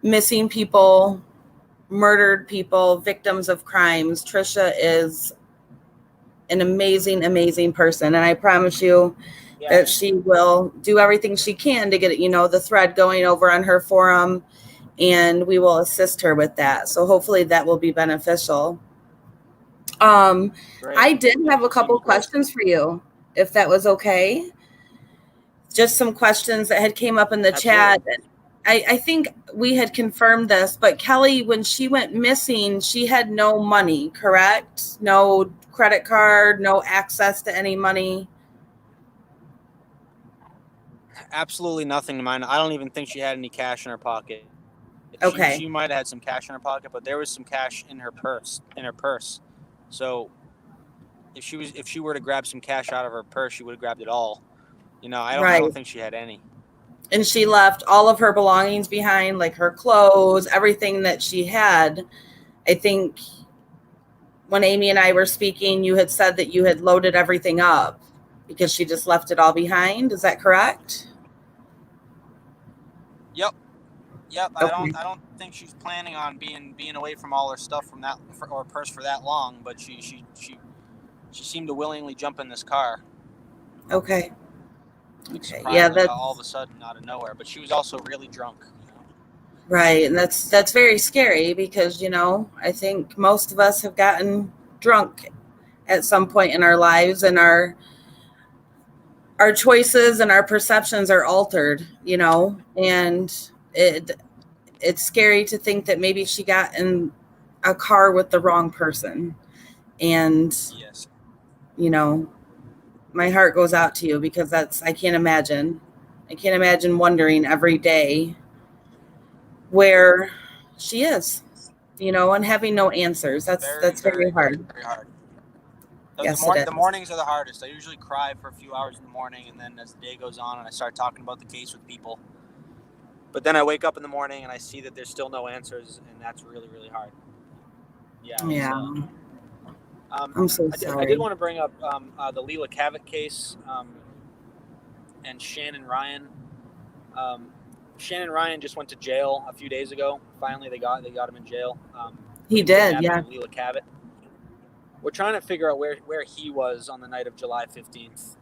missing people, murdered people, victims of crimes. Tricia is an amazing, amazing person. And I promise you that she will do everything she can to get, the thread going over on her forum, and we will assist her with that. So hopefully that will be beneficial. I did have a couple questions for you, if that was okay. Just some questions that had came up in the chat. I think we had confirmed this, but Kelley, when she went missing, she had no money, correct? No credit card, no access to any money? Absolutely nothing to mine. I don't even think she had any cash in her pocket. Okay. She might have had some cash in her pocket, but there was some cash in her purse. So if she were to grab some cash out of her purse, she would have grabbed it all. I don't think she had any. And she left all of her belongings behind, like her clothes, everything that she had. I think when Amy and I were speaking, you had said that you had loaded everything up because she just left it all behind. Is that correct? Yep. Okay. I don't think she's planning on being away from all her stuff or purse for that long, but she seemed to willingly jump in this car. Okay. Yeah, that's all of a sudden out of nowhere. But she was also really drunk. Right, and that's very scary because I think most of us have gotten drunk at some point in our lives, and our choices and our perceptions are altered. And it's scary to think that maybe she got in a car with the wrong person, and yes. My heart goes out to you because I can't imagine wondering every day where she is, and having no answers. That's very hard. Very hard. Yes, the mornings are the hardest. I usually cry for a few hours in the morning, and then as the day goes on and I start talking about the case with people. But then I wake up in the morning and I see that there's still no answers, and that's really, really hard. Yeah. So, I'm so sorry. I did want to bring up the Leela Cavett case and Shannon Ryan. Shannon Ryan just went to jail a few days ago. Finally, they got him in jail. He did, yeah. Leela Cavett. We're trying to figure out where he was on the night of July 15th,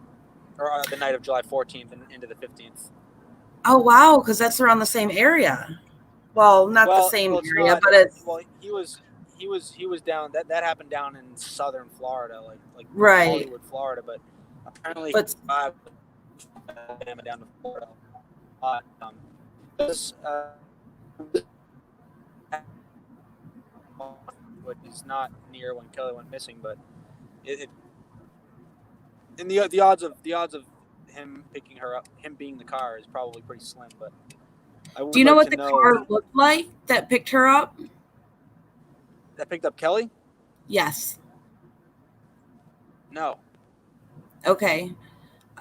or the night of July 14th and into the 15th. Oh wow, because that's around the same area. Well, not the same area, but it's. Well, he was down. That happened down in southern Florida, like right. Hollywood, Florida. But apparently, Alabama down to Florida. Is not near when Kelley went missing, but the odds of him picking her up, him being the car, is probably pretty slim. But do you know what the car looked like that picked her up? That picked up Kelley? Yes. No. Okay.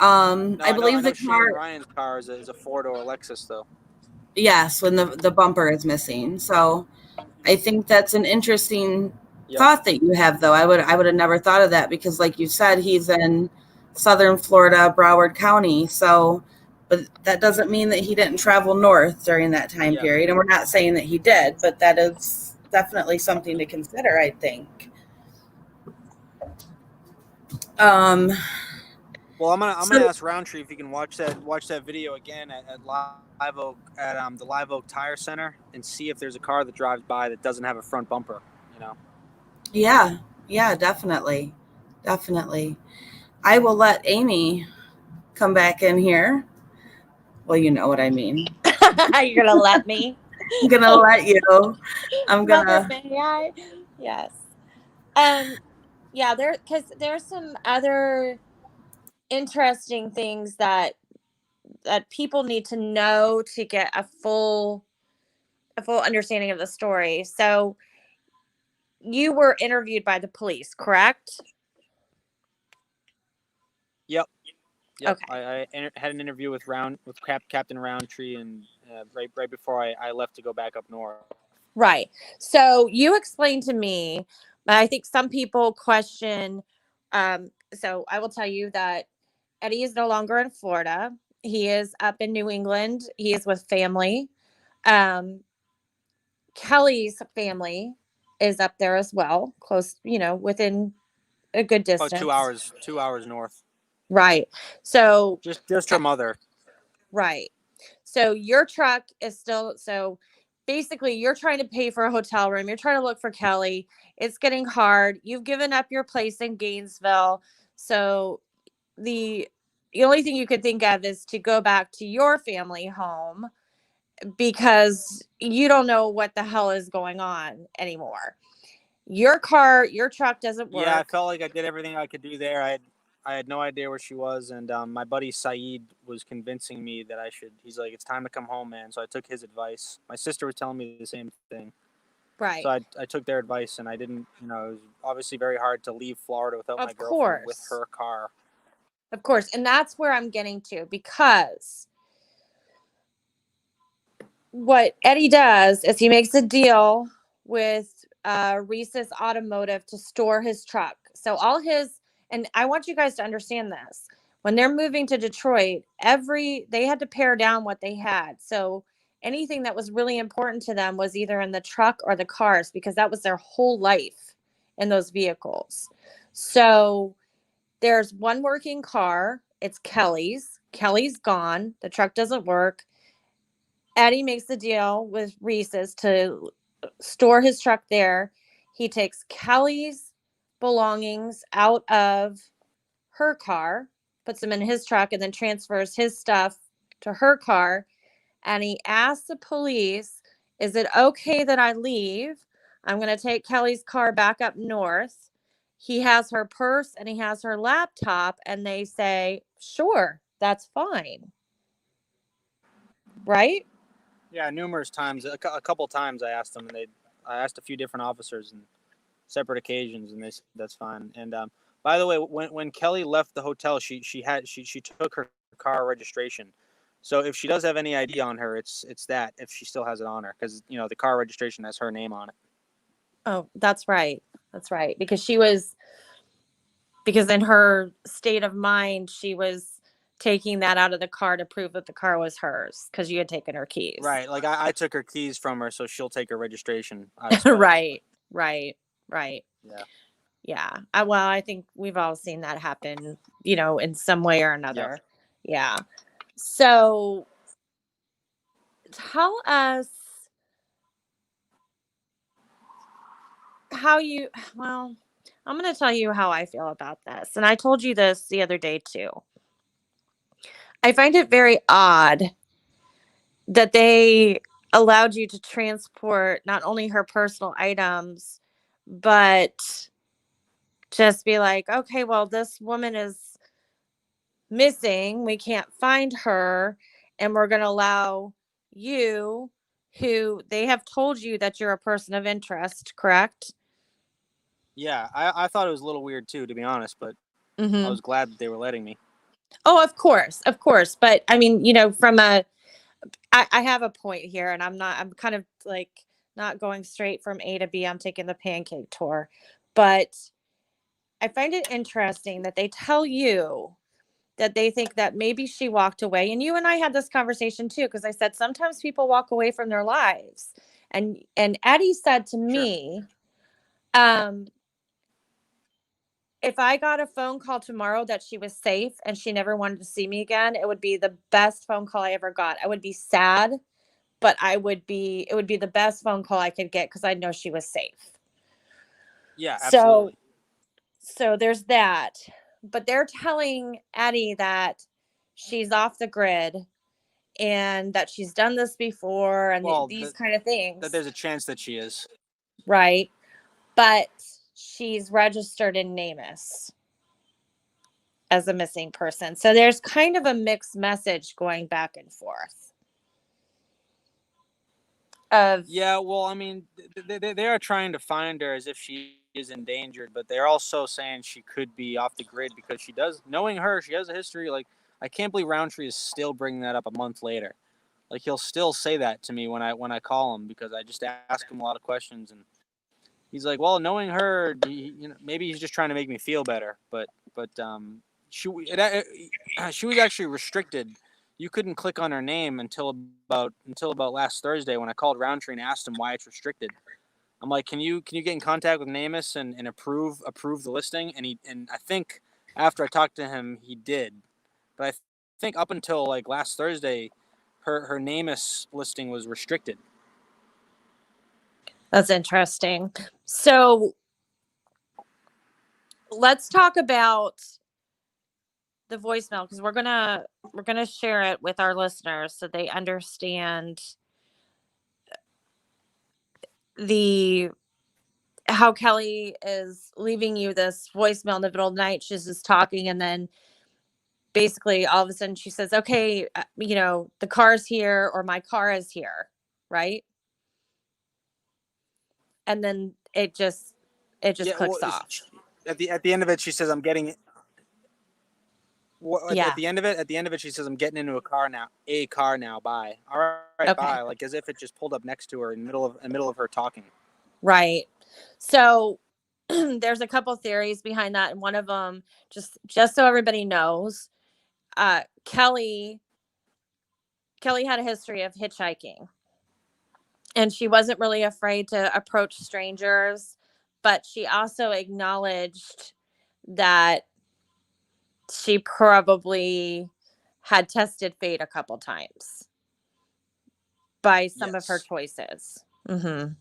No, I I believe know the Shane and car. Ryan's car is a 4-door Lexus, though. Yes, when the bumper is missing. So I think that's an interesting Yep. thought that you have, though. I would have never thought of that because, like you said, he's in southern Florida, Broward County. So, but that doesn't mean that he didn't travel north during that time Yeah. period. And we're not saying that he did, but that is definitely something to consider, I think. Um, Well, I'm so gonna ask Roundtree if he can watch that video again at Live Oak at the Live Oak Tire Center and see if there's a car that drives by that doesn't have a front bumper. You know. yeah, yeah, definitely, definitely. I will let Amy come back in here. Well, you know what I mean. You're gonna let me? I'm gonna let you. I'm Mother, gonna. may I? Yes. Um, yeah, because there's some other interesting things that people need to know to get a full understanding of the story. So you were interviewed by the police, correct? Yep. Yep. Okay. Had an interview with Captain Roundtree, and right before I left to go back up north. Right. So you explained to me, but I think some people question. So I will tell you that Eddie is no longer in Florida. He is up in New England. He is with family. Um, Kelley's family is up there as well, close, within a good Oh, distance. 2 hours north. Right. So, Just her mother. right. So your truck is still, so basically you're trying to pay for a hotel room. You're trying to look for Kelley. It's getting hard. You've given up your place in Gainesville. So the only thing you could think of is to go back to your family home because you don't know what the hell is going on anymore. Your truck doesn't Yeah, I work. felt like I did everything I could do there. I had no idea where she was, and my buddy Saeed was convincing me that I should. He's like, "It's time to come home, man." So I took his advice. My sister was telling me the same thing, so Right. I took their advice, and I didn't. It was obviously very hard to leave Florida without my Of girlfriend with course. her car. Of course. And that's where I'm getting to because what Eddie does is he makes a deal with Reese's Automotive to store his truck. So and I want you guys to understand this. When they're moving to Detroit, they had to pare down what they had. So anything that was really important to them was either in the truck or the cars because that was their whole life in those vehicles. So there's one working car. It's Kelley's. Kelley's gone. The truck doesn't work. Eddie makes the deal with Reese's to store his truck there. He takes Kelley's belongings out of her car, puts them in his truck, and then transfers his stuff to her car. And he asks the police, "Is it okay that I leave? I'm going to take Kelley's car back up north." He has her purse and he has her laptop, and they say, "Sure, that's fine." Right? Yeah, numerous times, a couple times I asked them, and I asked a few different officers and separate occasions, and they said that's fine. And by the way, when Kelley left the hotel, she took her car registration. So if she does have any ID on her, it's that if she still has it on her, because the car registration has her name on it. Oh, that's right. That's right. Because in her state of mind, she was taking that out of the car to prove that the car was hers because you had taken her keys. Right. Like I took her keys from her, so she'll take her registration. Right. Right. Right. Yeah. Yeah. Well, I think we've all seen that happen, in some way or another. Yeah. So tell us well, I'm going to tell you how I feel about this. And I told you this the other day too. I find it very odd that they allowed you to transport not only her personal items, but just be like, okay, well, this woman is missing. We can't find her. And we're going to allow you, who they have told you that you're a person of interest, correct? Yeah. I thought it was a little weird too, to be honest, but Mm-hmm. I was glad that they were letting me. Oh, of course. But I mean, I have a point here, and I'm kind of like not going straight from A to B. I'm taking the pancake tour. But I find it interesting that they tell you that they think that maybe she walked away. And you and I had this conversation too, because I said sometimes people walk away from their lives. And Eddie said to me, if I got a phone call tomorrow that she was safe and she never wanted to see me again, it would be the best phone call I ever got. I would be sad, but it would be the best phone call I could get because I'd know she was safe. Yeah, absolutely. So there's that. But they're telling Eddie that she's off the grid and that she's done this before and these kind of things. That there's a chance that she is. Right. But she's registered in NamUs as a missing person. So there's kind of a mixed message going back and forth. Yeah, well, I mean, they are trying to find her as if she is endangered, but they're also saying she could be off the grid because knowing her, she has a history. Like, I can't believe Roundtree is still bringing that up a month later. Like, he'll still say that to me when I call him because I just ask him a lot of questions, and he's like, well, knowing her, maybe he's just trying to make me feel better, but she was actually restricted. You couldn't click on her name until about last Thursday when I called Roundtree and asked him why it's restricted. I'm like, can you get in contact with NamUs and approve the listing? And I think after I talked to him, he did. But I think up until like last Thursday, her NamUs listing was restricted. That's interesting. So let's talk about the voicemail because we're gonna share it with our listeners so they understand how Kelley is leaving you this voicemail in the middle of the night. She's just talking, and then basically all of a sudden she says, "Okay, the car's here," or "My car is here," right? And then it just clicks off. At the end of it, she says, "I'm getting it." Yeah. At the end of it, she says, "I'm getting into a car now. Bye." All right, Okay. bye. Like as if it just pulled up next to her in the middle of her talking. Right. So there's a couple theories behind that, and one of them, just so everybody knows, Kelley had a history of hitchhiking, and she wasn't really afraid to approach strangers, but she also acknowledged that she probably had tested fate a couple times by some of her choices. Mm-hmm.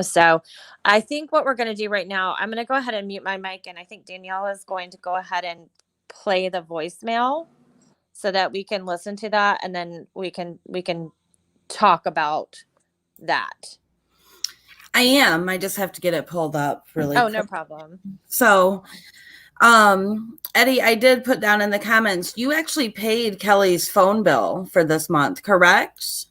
So I think what we're going to do right now, I'm going to go ahead and mute my mic, and I think Danielle is going to go ahead and play the voicemail so that we can listen to that, and then we can talk about that. I am. I just have to get it pulled up really quick. No problem. So, Eddie, I did put down in the comments, you actually paid Kelley's phone bill for this month, correct?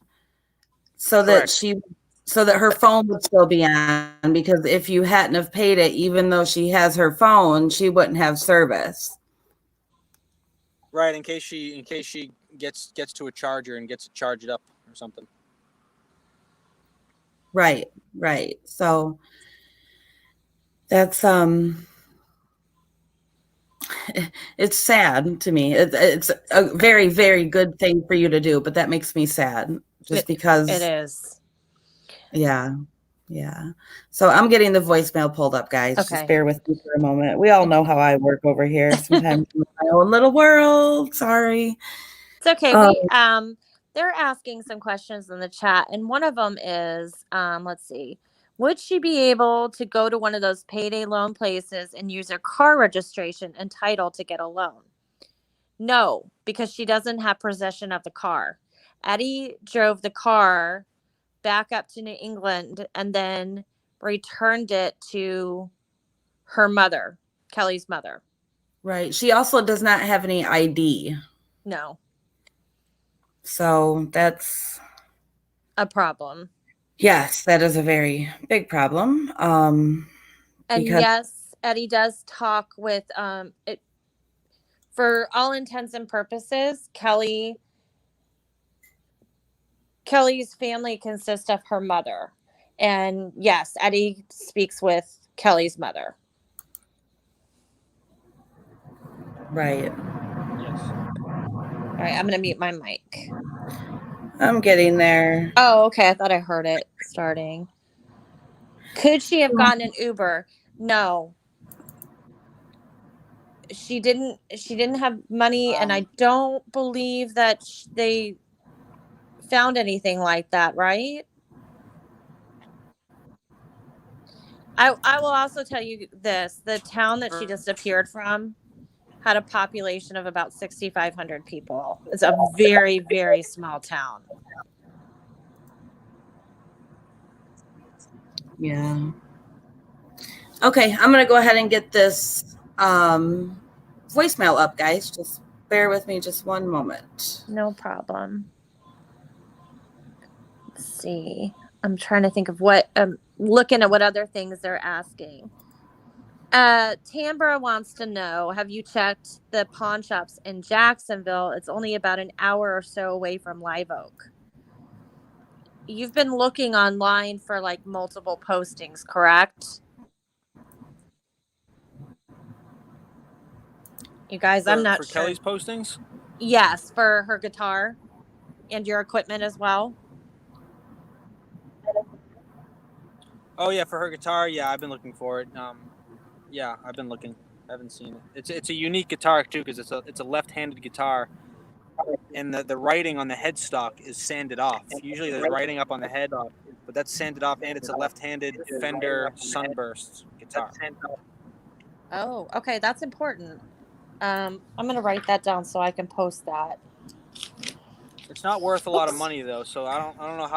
So that her phone would still be on, because if you hadn't have paid it, even though she has her phone, she wouldn't have service. Right, in case she gets to a charger and gets to charge it up or something. Right. So that's it's sad to me. It's a very, very good thing for you to do, but that makes me sad just because it is. Yeah. So I'm getting the voicemail pulled up, guys. Okay. Just bear with me for a moment. We all know how I work over here. Sometimes in my own little world. Sorry. It's okay. They're asking some questions in the chat, and one of them is, let's see, would she be able to go to one of those payday loan places and use her car registration and title to get a loan? No, because she doesn't have possession of the car. Eddie drove the car back up to New England and then returned it to her mother, Kelley's mother. Right. She also does not have any ID. No. So that's a problem. Yes, that is a very big problem. And yes, Eddie does talk with for all intents and purposes, Kelley's family consists of her mother. And yes, Eddie speaks with Kelley's mother. Right. Yes. All right, I'm going to mute my mic. I'm getting there. Oh, okay. I thought I heard it starting. Could she have gotten an Uber? No. She didn't have money, and I don't believe that they found anything like that, right? I will also tell you this. The town that she disappeared from had a population of about 6,500 people. It's a very, very small town. Yeah. Okay, I'm going to go ahead and get this voicemail up, guys. Just bear with me just one moment. No problem. Let's see. I'm trying to think of what I'm looking at what other things they're asking. Tambra wants to know, have you checked the pawn shops in Jacksonville? It's only about an hour or so away from Live Oak. You've been looking online for like multiple postings, correct? You guys, I'm not for sure. Kelley's postings? Yes, for her guitar and your equipment as well. Oh yeah, for her guitar. Yeah, I've been looking for it. Yeah, I've been looking. I haven't seen it. It's a unique guitar too because it's a left-handed guitar, and the writing on the headstock is sanded off. Usually there's writing up on the head, but that's sanded off, and it's a left-handed Fender Sunburst guitar. Oh, okay, that's important. I'm gonna write that down so I can post that. It's not worth a lot of money though, so I don't know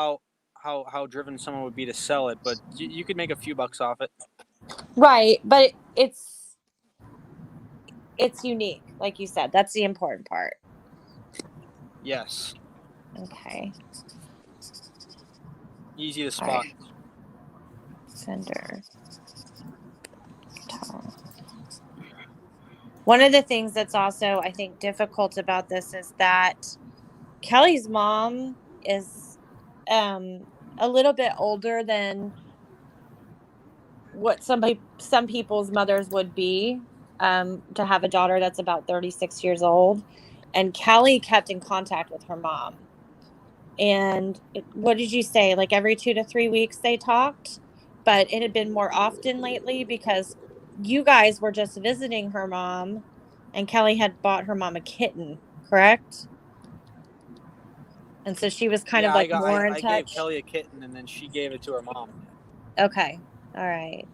how driven someone would be to sell it, but you could make a few bucks off it. Right, but it's unique, like you said. That's the important part. Yes. Okay. Easy to spot. Right. Fender guitar. One of the things that's also, I think, difficult about this is that Kelley's mom is a little bit older than what some people's mothers would be, to have a daughter that's about 36 years old. And Kelley kept in contact with her mom. And what did you say? Like every 2 to 3 weeks they talked, but it had been more often lately because you guys were just visiting her mom, and Kelley had bought her mom a kitten, correct? And so she was kind of like more in touch. I gave Kelley a kitten, and then she gave it to her mom. Okay. All right.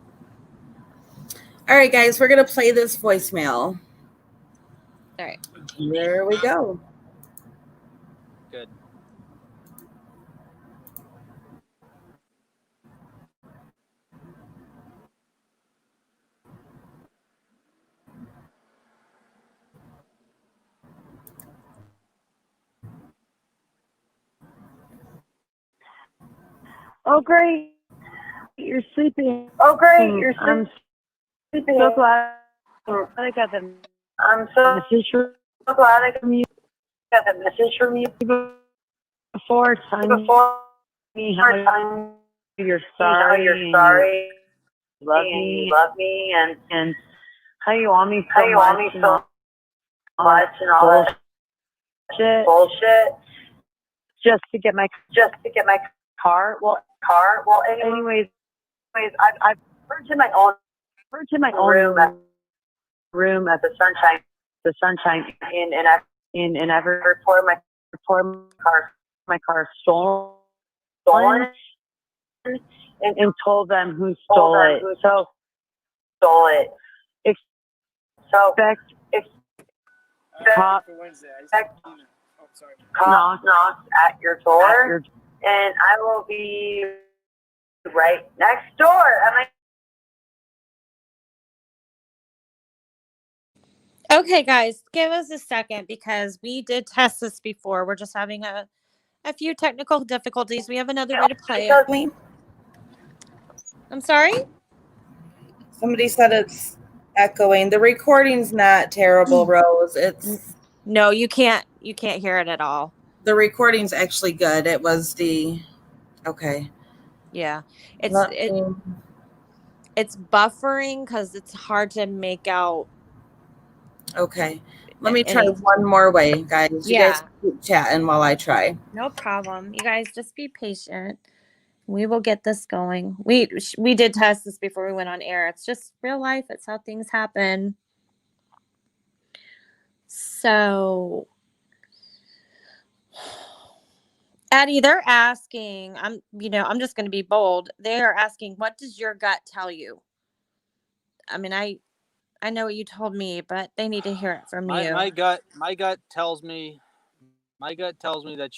All right, guys, we're going to play this voicemail. All right. Here we go. Good. Oh, great. You're sleeping. Oh, great. You're I'm sleeping. so glad I got the I'm so message glad I from you got the message from you before telling me how you're sorry. You're sorry. You love me and how you want me so much and all that bullshit just to get my car. Well, anyways, I've heard to my own room at the sunshine in every report my car stolen and told them who stole it. So expect cop knock at your door, and I will be right next door. Okay, guys, give us a second because we did test this before. We're just having a few technical difficulties. We have another way to play it. I'm sorry? Somebody said it's echoing. The recording's not terrible, Rose. It's No, you can't hear it at all. the recording's actually good. It was the okay. Yeah. It's Let me- it's buffering because it's hard to make out. okay. Let me try any. one more way, guys. You Yeah. guys keep chatting while I try. No problem. You guys just be patient. We will get this going. We did test this before we went on air. It's just real life. It's how things happen. So, Addie, they're asking, I'm just going to be bold. They are asking, what does your gut tell you? I mean, I know what you told me, but they need to hear it from you. My gut tells me that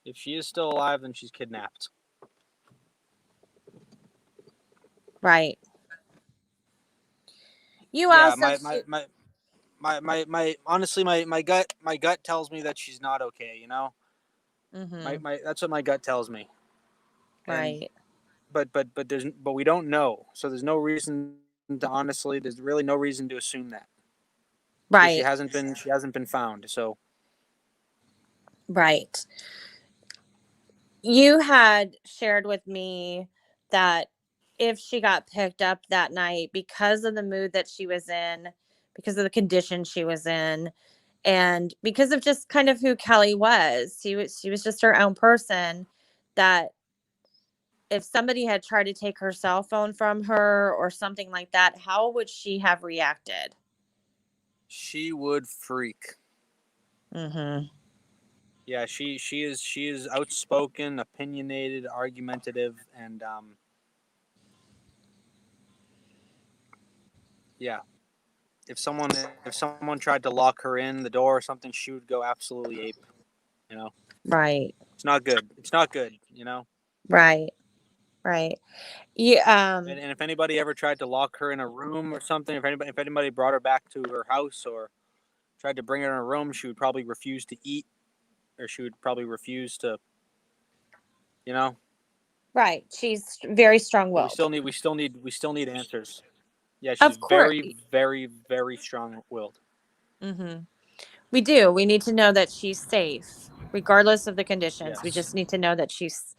if she is still alive, then she's kidnapped. Right. You Yeah, also honestly my gut tells me that she's not okay, you know? Mhm. That's what my gut tells me. Right. And, but we don't know. So there's no reason to there's really no reason to assume that. Right. She hasn't been found. So right. You had shared with me that if she got picked up that night because of the mood that she was in, because of the condition she was in, and because of just kind of who Kelley was, she was just her own person, that if somebody had tried to take her cell phone from her or something like that, how would she have reacted? she would freak. Mm-hmm. Yeah, she is outspoken, opinionated, argumentative, and yeah. If someone tried to lock her in the door or something, she would go absolutely ape. You know. Right. It's not good. It's not good. You know. Right. Right. Yeah. And if anybody ever tried to lock her in a room or something, if anybody brought her back to her house or tried to bring her in a room, she would probably refuse to eat, or she would probably refuse to, you know. Right. She's very But strong-willed. we still need answers. Yeah, she's Of course. very, very, very strong-willed. Mm-hmm. We do. We need to know that she's safe, regardless of the conditions. Yes. We just need to know that she's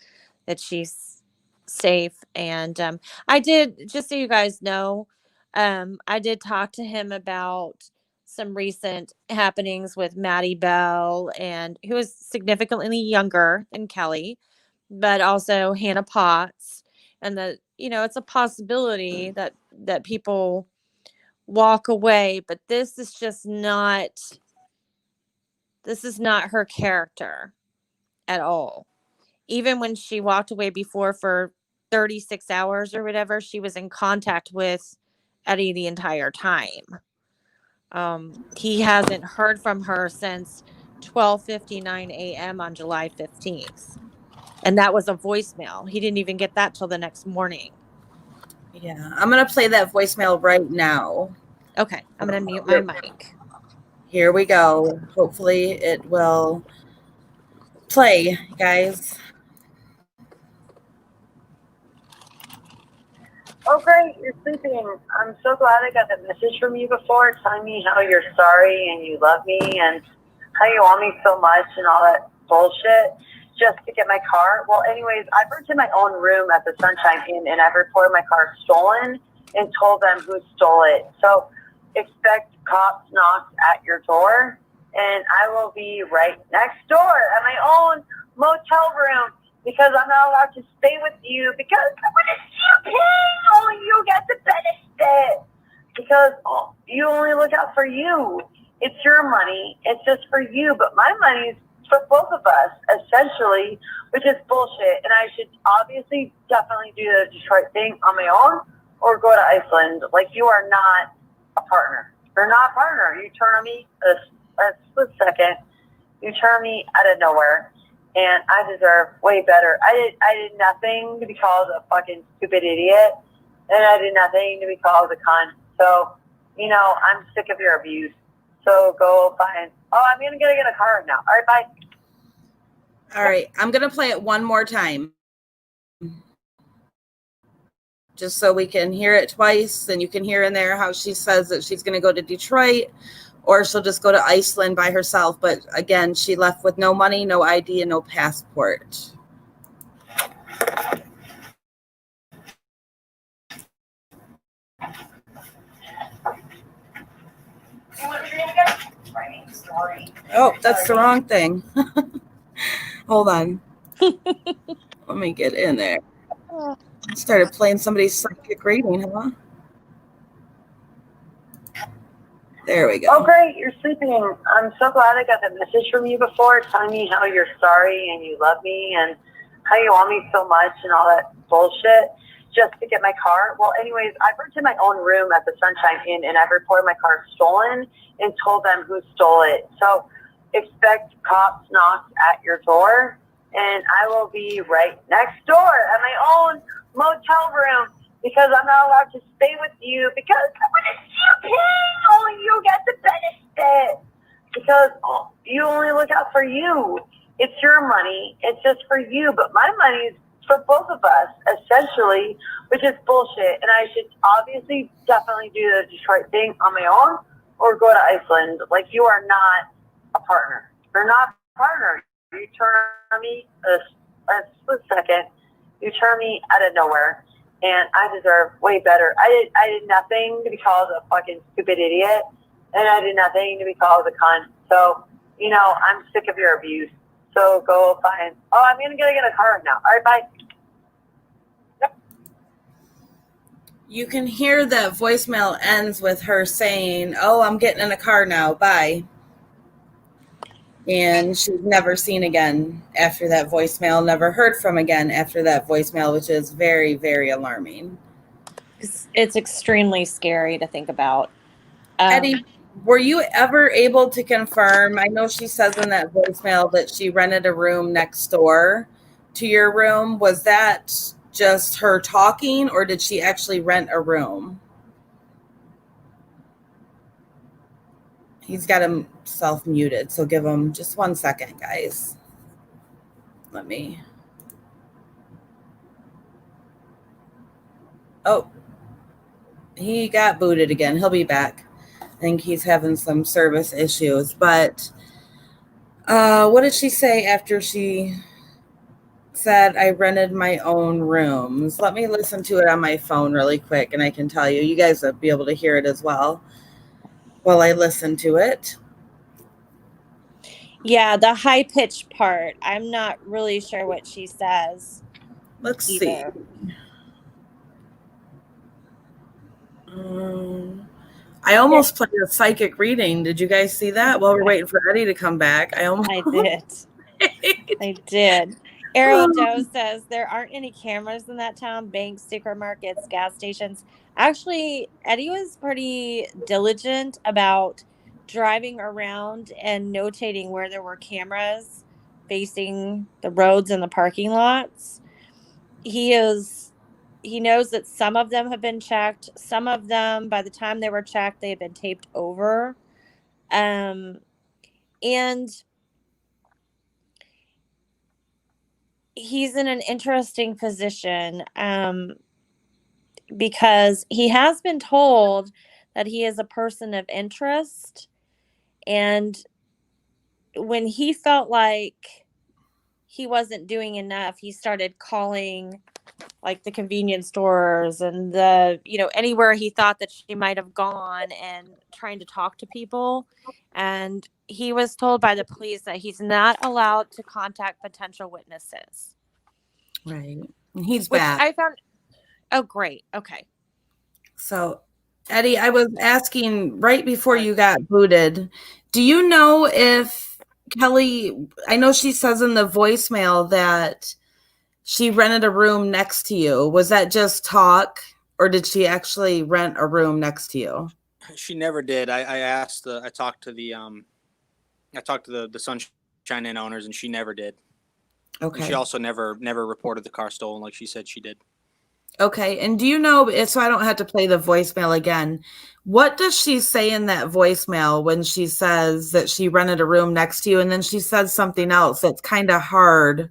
safe. And I did, just so you guys know, I did talk to him about some recent happenings with Maddie Bell, and who is significantly younger than Kelley, but also Hannah Potts, and that it's a possibility that people walk away, but this is not her character at all. Even when she walked away before for 36 hours or whatever, she was in contact with Eddie the entire time. He hasn't heard from her since 12:59 a.m. on July 15th. And that was a voicemail. He didn't even get that till the next morning. Yeah, I'm going to play that voicemail right now. Okay, I'm going to mute my mic. Here we go. Hopefully it will play, guys. Oh, great, you're sleeping. I'm so glad I got that message from you before telling me how you're sorry and you love me and how you want me so much and all that bullshit just to get my car. Well, anyways, I've rented my own room at the Sunshine Inn and I've reported my car stolen and told them who stole it. So expect cops knocks at your door and I will be right next door at my own motel room, because I'm not allowed to stay with you because I'm going to see you paying. Only you get the benefit because you only look out for you. It's your money. It's just for you. But my money is for both of us, essentially, which is bullshit. And I should obviously definitely do the Detroit thing on my own or go to Iceland. Like, you are not a partner. You're not a partner. You turn on me a split second. You turn on me out of nowhere. And I deserve way better. I did nothing to be called a fucking stupid idiot. And I did nothing to be called a cunt. So, I'm sick of your abuse. So go find... Oh, I'm going to get in a car now. All right, bye. All right, I'm going to play it one more time. just so we can hear it twice, and you can hear in there how she says that she's going to go to Detroit, or she'll just go to Iceland by herself. But again, she left with no money, no ID, and no passport. Oh, that's the wrong thing. Hold on. Let me get in there. I started playing somebody's psychic reading, huh? There we go. Oh, great. You're sleeping. I'm so glad I got that message from you before telling me how you're sorry and you love me and how you want me so much and all that bullshit just to get my car. Well, anyways, I've rented my own room at the Sunshine Inn, and I've reported my car stolen and told them who stole it. So expect cops knocks at your door, and I will be right next door at my own motel room because I'm not allowed to stay with you because when it's you paying, only you get the benefit because you only look out for you. It's your money. It's just for you, but my money is for both of us, essentially, which is bullshit. And I should obviously definitely do the Detroit thing on my own or go to Iceland. Like, you are not a partner. You're not a partner. You turn on me a split second. You turn me out of nowhere, and I deserve way better. I did nothing to be called a fucking stupid idiot, and I did nothing to be called a cunt. So, I'm sick of your abuse. So go find. Oh, I'm gonna get a car now. All right, bye. Yep. You can hear that voicemail ends with her saying, "Oh, I'm getting in a car now. Bye." And she's never seen again after that voicemail, never heard from again after that voicemail, which is very, very alarming. It's extremely scary to think about. Eddie, were you ever able to confirm? I know she says in that voicemail that she rented a room next door to your room. Was that just her talking, or did she actually rent a room? He's got himself muted, so give him just 1 second, guys. Let me. Oh, he got booted again. He'll be back. I think he's having some service issues. But what did she say after she said, "I rented my own rooms"? Let me listen to it on my phone really quick, and I can tell you. You guys will be able to hear it as well while I listen to it. Yeah, the high-pitched part. I'm not really sure what she says. Let's either. see. I almost played a psychic reading. Did you guys see that? While we're waiting for Eddie to come back, I did. I did. Ariel Doe says there aren't any cameras in that town, banks, supermarkets, gas stations. Actually, Eddie was pretty diligent about driving around and notating where there were cameras facing the roads and the parking lots. He knows that some of them have been checked. Some of them, by the time they were checked, they had been taped over. And he's in an interesting position because he has been told that he is a person of interest. And when he felt like he wasn't doing enough, he started calling like the convenience stores and anywhere he thought that she might have gone and trying to talk to people. And he was told by the police that he's not allowed to contact potential witnesses. Right. And he's back. I found. Oh, great. Okay. So, Eddie, I was asking right before you got booted, do you know if Kelley, I know she says in the voicemail that she rented a room next to you. Was that just talk, or did she actually rent a room next to you? She never did. I talked to the Sunshine Inn owners, and she never did. Okay. And she also never reported the car stolen like she said she did. Okay. And do you know, so I don't have to play the voicemail again, what does she say in that voicemail when she says that she rented a room next to you, and then she says something else that's kind of hard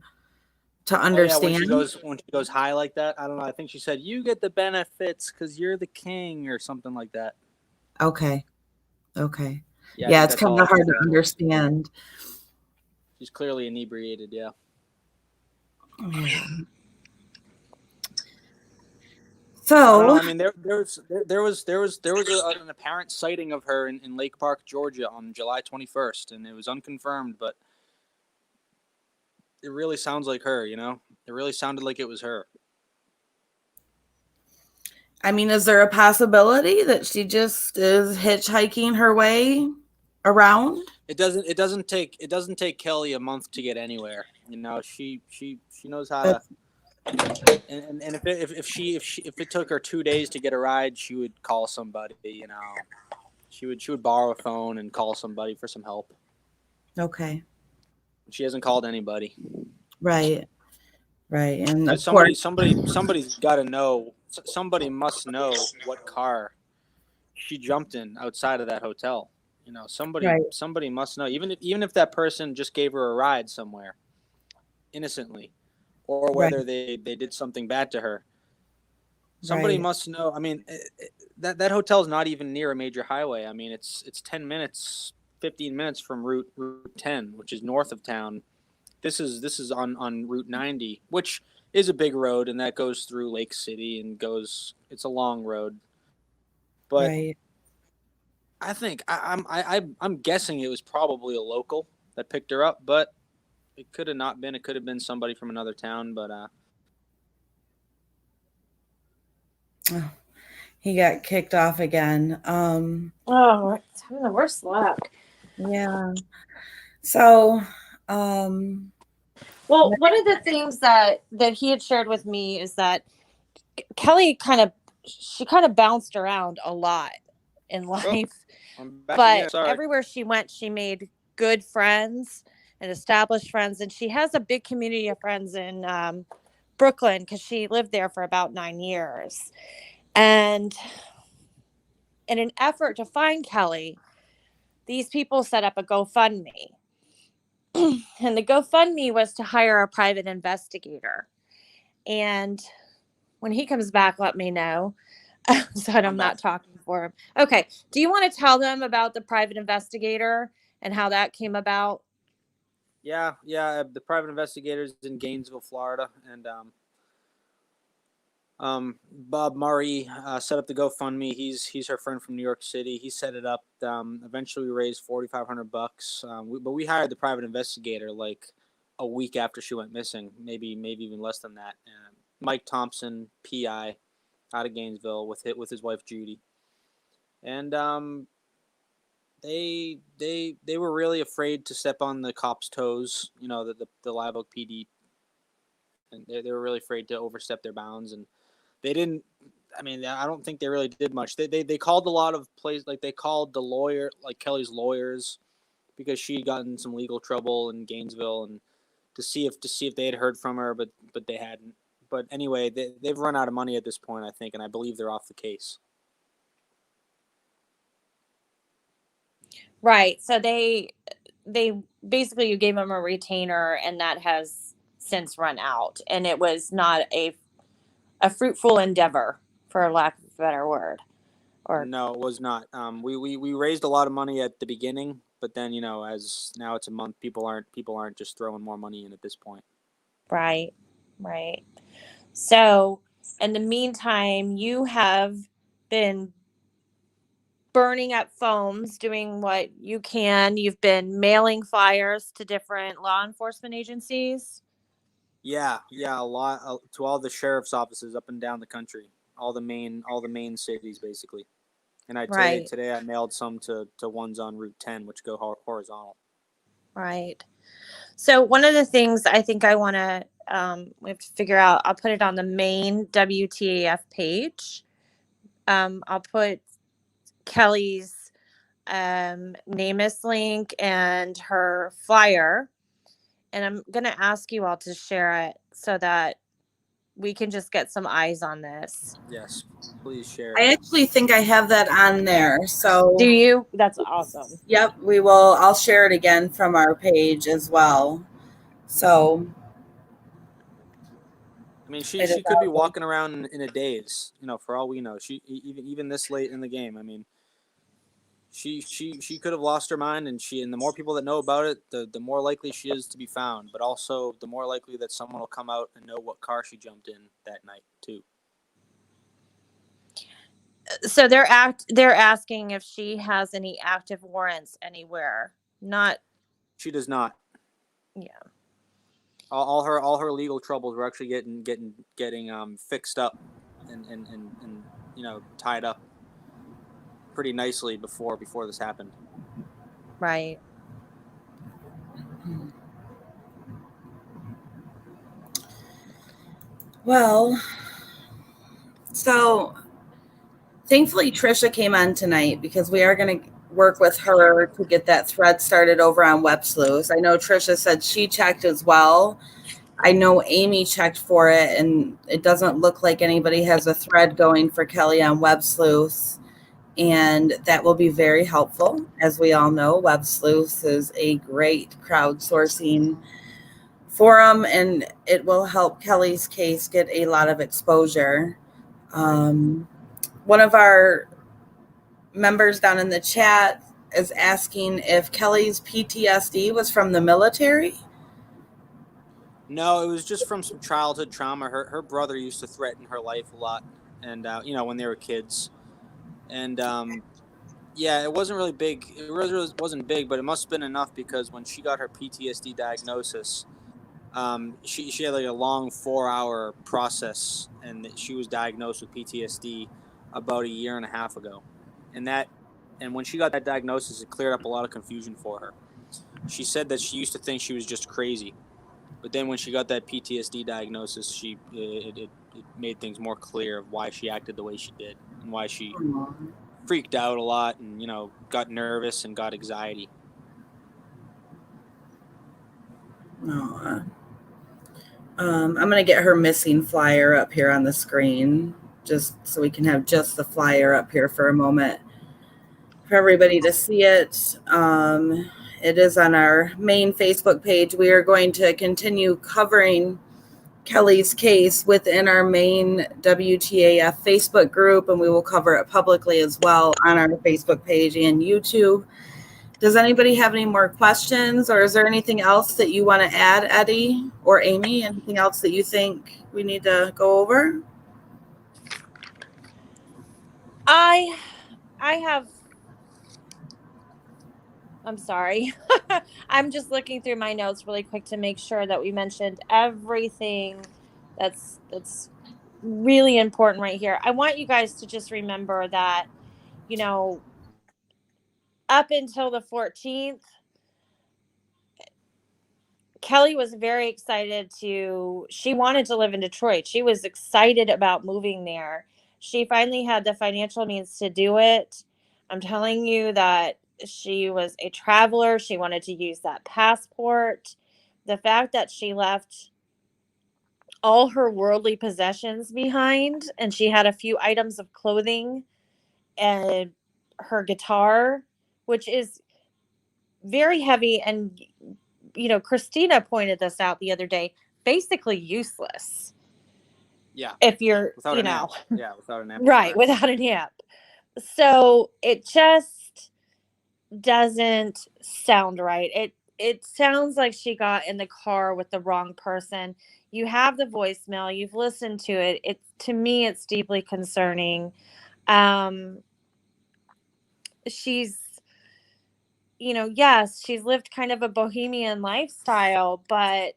to Oh, yeah, understand. when she goes high like that. I don't know. I think she said, "You get the benefits because you're the king," or something like that. Okay. Yeah, I Yeah, think it's that's kind all of she hard to said. understand. She's clearly inebriated. Yeah. Yeah. I don't know. So, I mean, there was an apparent sighting of her in Lake Park, Georgia, on July 21st, and it was unconfirmed, but it really sounds like her. You know, it really sounded like it was her. I mean, is there a possibility that she just is hitchhiking her way around? It doesn't take Kelley a month to get anywhere. You know, she knows how to. And if it took her 2 days to get a ride, she would call somebody. You know, she would borrow a phone and call somebody for some help. Okay. She hasn't called anybody. Right. And of Somebody's got to know. Somebody must know what car she jumped in outside of that hotel. You know, somebody must know. Even if that person just gave her a ride somewhere, innocently, or whether they did something bad to her. Somebody must know. I mean, that hotel is not even near a major highway. I mean, it's 10 minutes, 15 minutes from Route 10, which is north of town. This is on Route 90, which is a big road, and that goes through Lake City and goes. It's a long road, but I think I'm guessing it was probably a local that picked her up, but it could have not been. It could have been somebody from another town, but he got kicked off again. It's having the worst luck. Yeah. So, well, one of the things that he had shared with me is that Kelley kind of bounced around a lot in life, but everywhere she went, she made good friends and established friends, and she has a big community of friends in Brooklyn because she lived there for about 9 years. And in an effort to find Kelley, these people set up a GoFundMe. And the GoFundMe was to hire a private investigator. And when he comes back, let me know. So I'm not talking for him. Okay. Do you want to tell them about the private investigator and how that came about? Yeah. The private investigators in Gainesville, Florida, and Bob Murray set up the GoFundMe. He's her friend from New York City. He set it up. Eventually, we raised $4,500. But we hired the private investigator like a week after she went missing, maybe even less than that. Mike Thompson, PI, out of Gainesville, with his wife Judy, and they were really afraid to step on the cops' toes. You know, the Live Oak PD, and they were really afraid to overstep their bounds, and they didn't. I mean, I don't think they really did much. They called a lot of places, like they called the lawyer, like Kelley's lawyers, because she had gotten some legal trouble in Gainesville, and to see if they had heard from her, but they hadn't. But anyway, they've run out of money at this point, I think, and I believe they're off the case. Right. So they basically, you gave them a retainer, and that has since run out, and it was not a fruitful endeavor, for lack of a better word. Or no, it was not. We raised a lot of money at the beginning, but then, you know, as now it's a month, people aren't just throwing more money in at this point. Right. So, in the meantime, you have been burning up phones, doing what you can. You've been mailing flyers to different law enforcement agencies. Yeah, a lot to all the sheriff's offices up and down the country, all the main cities basically. And today I mailed some to ones on Route 10, which go horizontal. Right. So one of the things I think I want to we have to figure out, I'll put it on the main WTAF page. I'll put Kelley's NamUs link and her flyer, and I'm going to ask you all to share it so that we can just get some eyes on this. Yes, please share. I actually think I have that on there. So do you? That's awesome. Yep, we will. I'll share it again from our page as well. So I mean, she It is could be awful. walking around in a daze, for all we know. She even this late in the game. I mean, she could have lost her mind, and the more people that know about it, the more likely she is to be found. But also, the more likely that someone will come out and know what car she jumped in that night too. So they're asking if she has any active warrants anywhere. Not. She does not. Yeah. All her legal troubles were actually getting fixed up and tied up pretty nicely before this happened. Right. Well, so thankfully Trisha came on tonight because we are going to work with her to get that thread started over on Websleuth. I know Trisha said she checked as well. I know Amy checked for it, and it doesn't look like anybody has a thread going for Kelley on Websleuth, and that will be very helpful. As we all know, Websleuth is a great crowdsourcing forum, and it will help Kelley's case get a lot of exposure. One of our members down in the chat is asking if Kelley's PTSD was from the military. No, it was just from some childhood trauma. Her brother used to threaten her life a lot, and when they were kids, and yeah, it wasn't really big. It really wasn't big, but it must have been enough because when she got her PTSD diagnosis, she had like a long 4-hour process, and she was diagnosed with PTSD about 1.5 years ago, and when she got that diagnosis, it cleared up a lot of confusion for her. She said that she used to think she was just crazy. But then when she got that PTSD diagnosis, it made things more clear of why she acted the way she did and why she freaked out a lot and, got nervous and got anxiety. No, I'm going to get her missing flyer up here on the screen just so we can have just the flyer up here for a moment for everybody to see it. It is on our main Facebook page. We are going to continue covering Kelley's case within our main WTAF Facebook group, and we will cover it publicly as well on our Facebook page and YouTube. Does anybody have any more questions, or is there anything else that you want to add, Eddie or Amy? Anything else that you think we need to go over? I have. I'm sorry. I'm just looking through my notes really quick to make sure that we mentioned everything that's really important right here. I want you guys to just remember that, up until the 14th, Kelley was very excited she wanted to live in Detroit. She was excited about moving there. She finally had the financial means to do it. I'm telling you that she was a traveler. She wanted to use that passport. The fact that she left all her worldly possessions behind, and she had a few items of clothing and her guitar, which is very heavy, and Christina pointed this out the other day, basically useless. Yeah. If you're, without an amp. Yeah, without an amp. Right, without an amp. So it just doesn't sound right. It sounds like she got in the car with the wrong person. You have the voicemail, you've listened to it. To me, it's deeply concerning. She's yes, she's lived kind of a bohemian lifestyle, but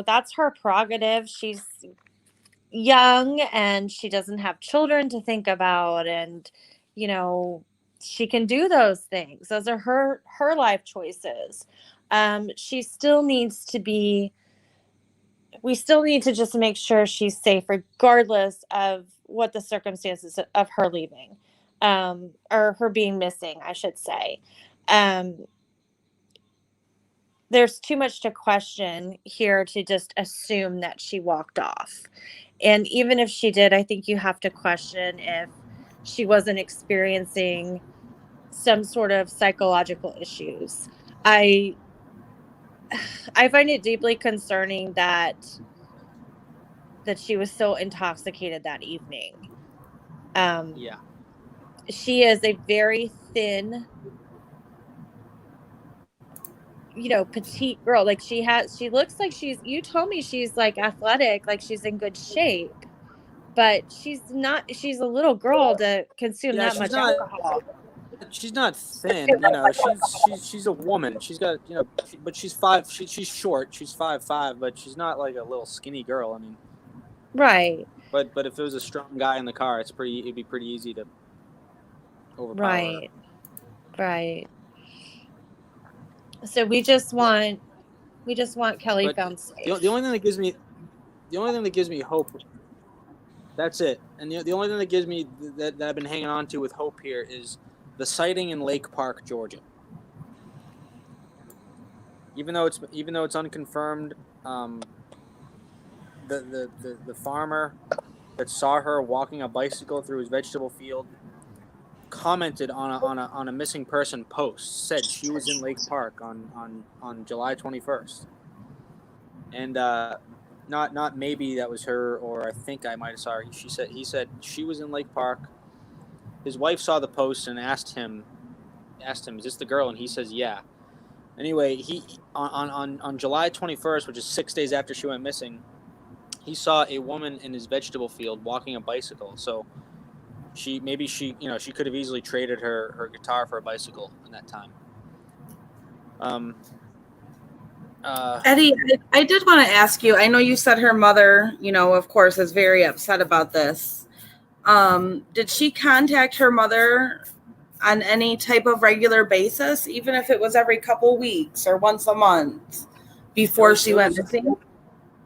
that's her prerogative. She's young and she doesn't have children to think about, and she can do those things. Those are her life choices. We still need to just make sure she's safe regardless of what the circumstances of her leaving, or her being missing, I should say. There's too much to question here to just assume that she walked off. And even if she did, I think you have to question if she wasn't experiencing some sort of psychological issues. I find it deeply concerning that that she was so intoxicated that evening. Yeah. She is a very thin, petite girl. Like she looks like you told me she's like athletic, like she's in good shape, but she's not, she's a little girl to consume Yeah, that much alcohol. she's not thin, she's a woman. She's got, but she's she's short. She's 5'5", but she's not like a little skinny girl. I mean, Right. but if there was a strong guy in the car, it'd be pretty easy to overpower her. Right. So we just want Kelley But found safe. the only thing that gives me hope, that's it. And the only thing that gives me that I've been hanging on to with hope here is the sighting in Lake Park, Georgia. Even though it's unconfirmed, the farmer that saw her walking a bicycle through his vegetable field commented on a missing person post, said she was in Lake Park on July 21st, and not maybe that was her, or I think I might have saw her. He said she was in Lake Park. His wife saw the post and asked him, is this the girl? And he says, yeah. Anyway, he on July 21st, which is 6 days after she went missing, he saw a woman in his vegetable field walking a bicycle. So she could have easily traded her guitar for a bicycle in that time. Eddie, I did want to ask you, I know you said her mother, of course, is very upset about this. Did she contact her mother on any type of regular basis, even if it was every couple weeks or once a month before she went missing?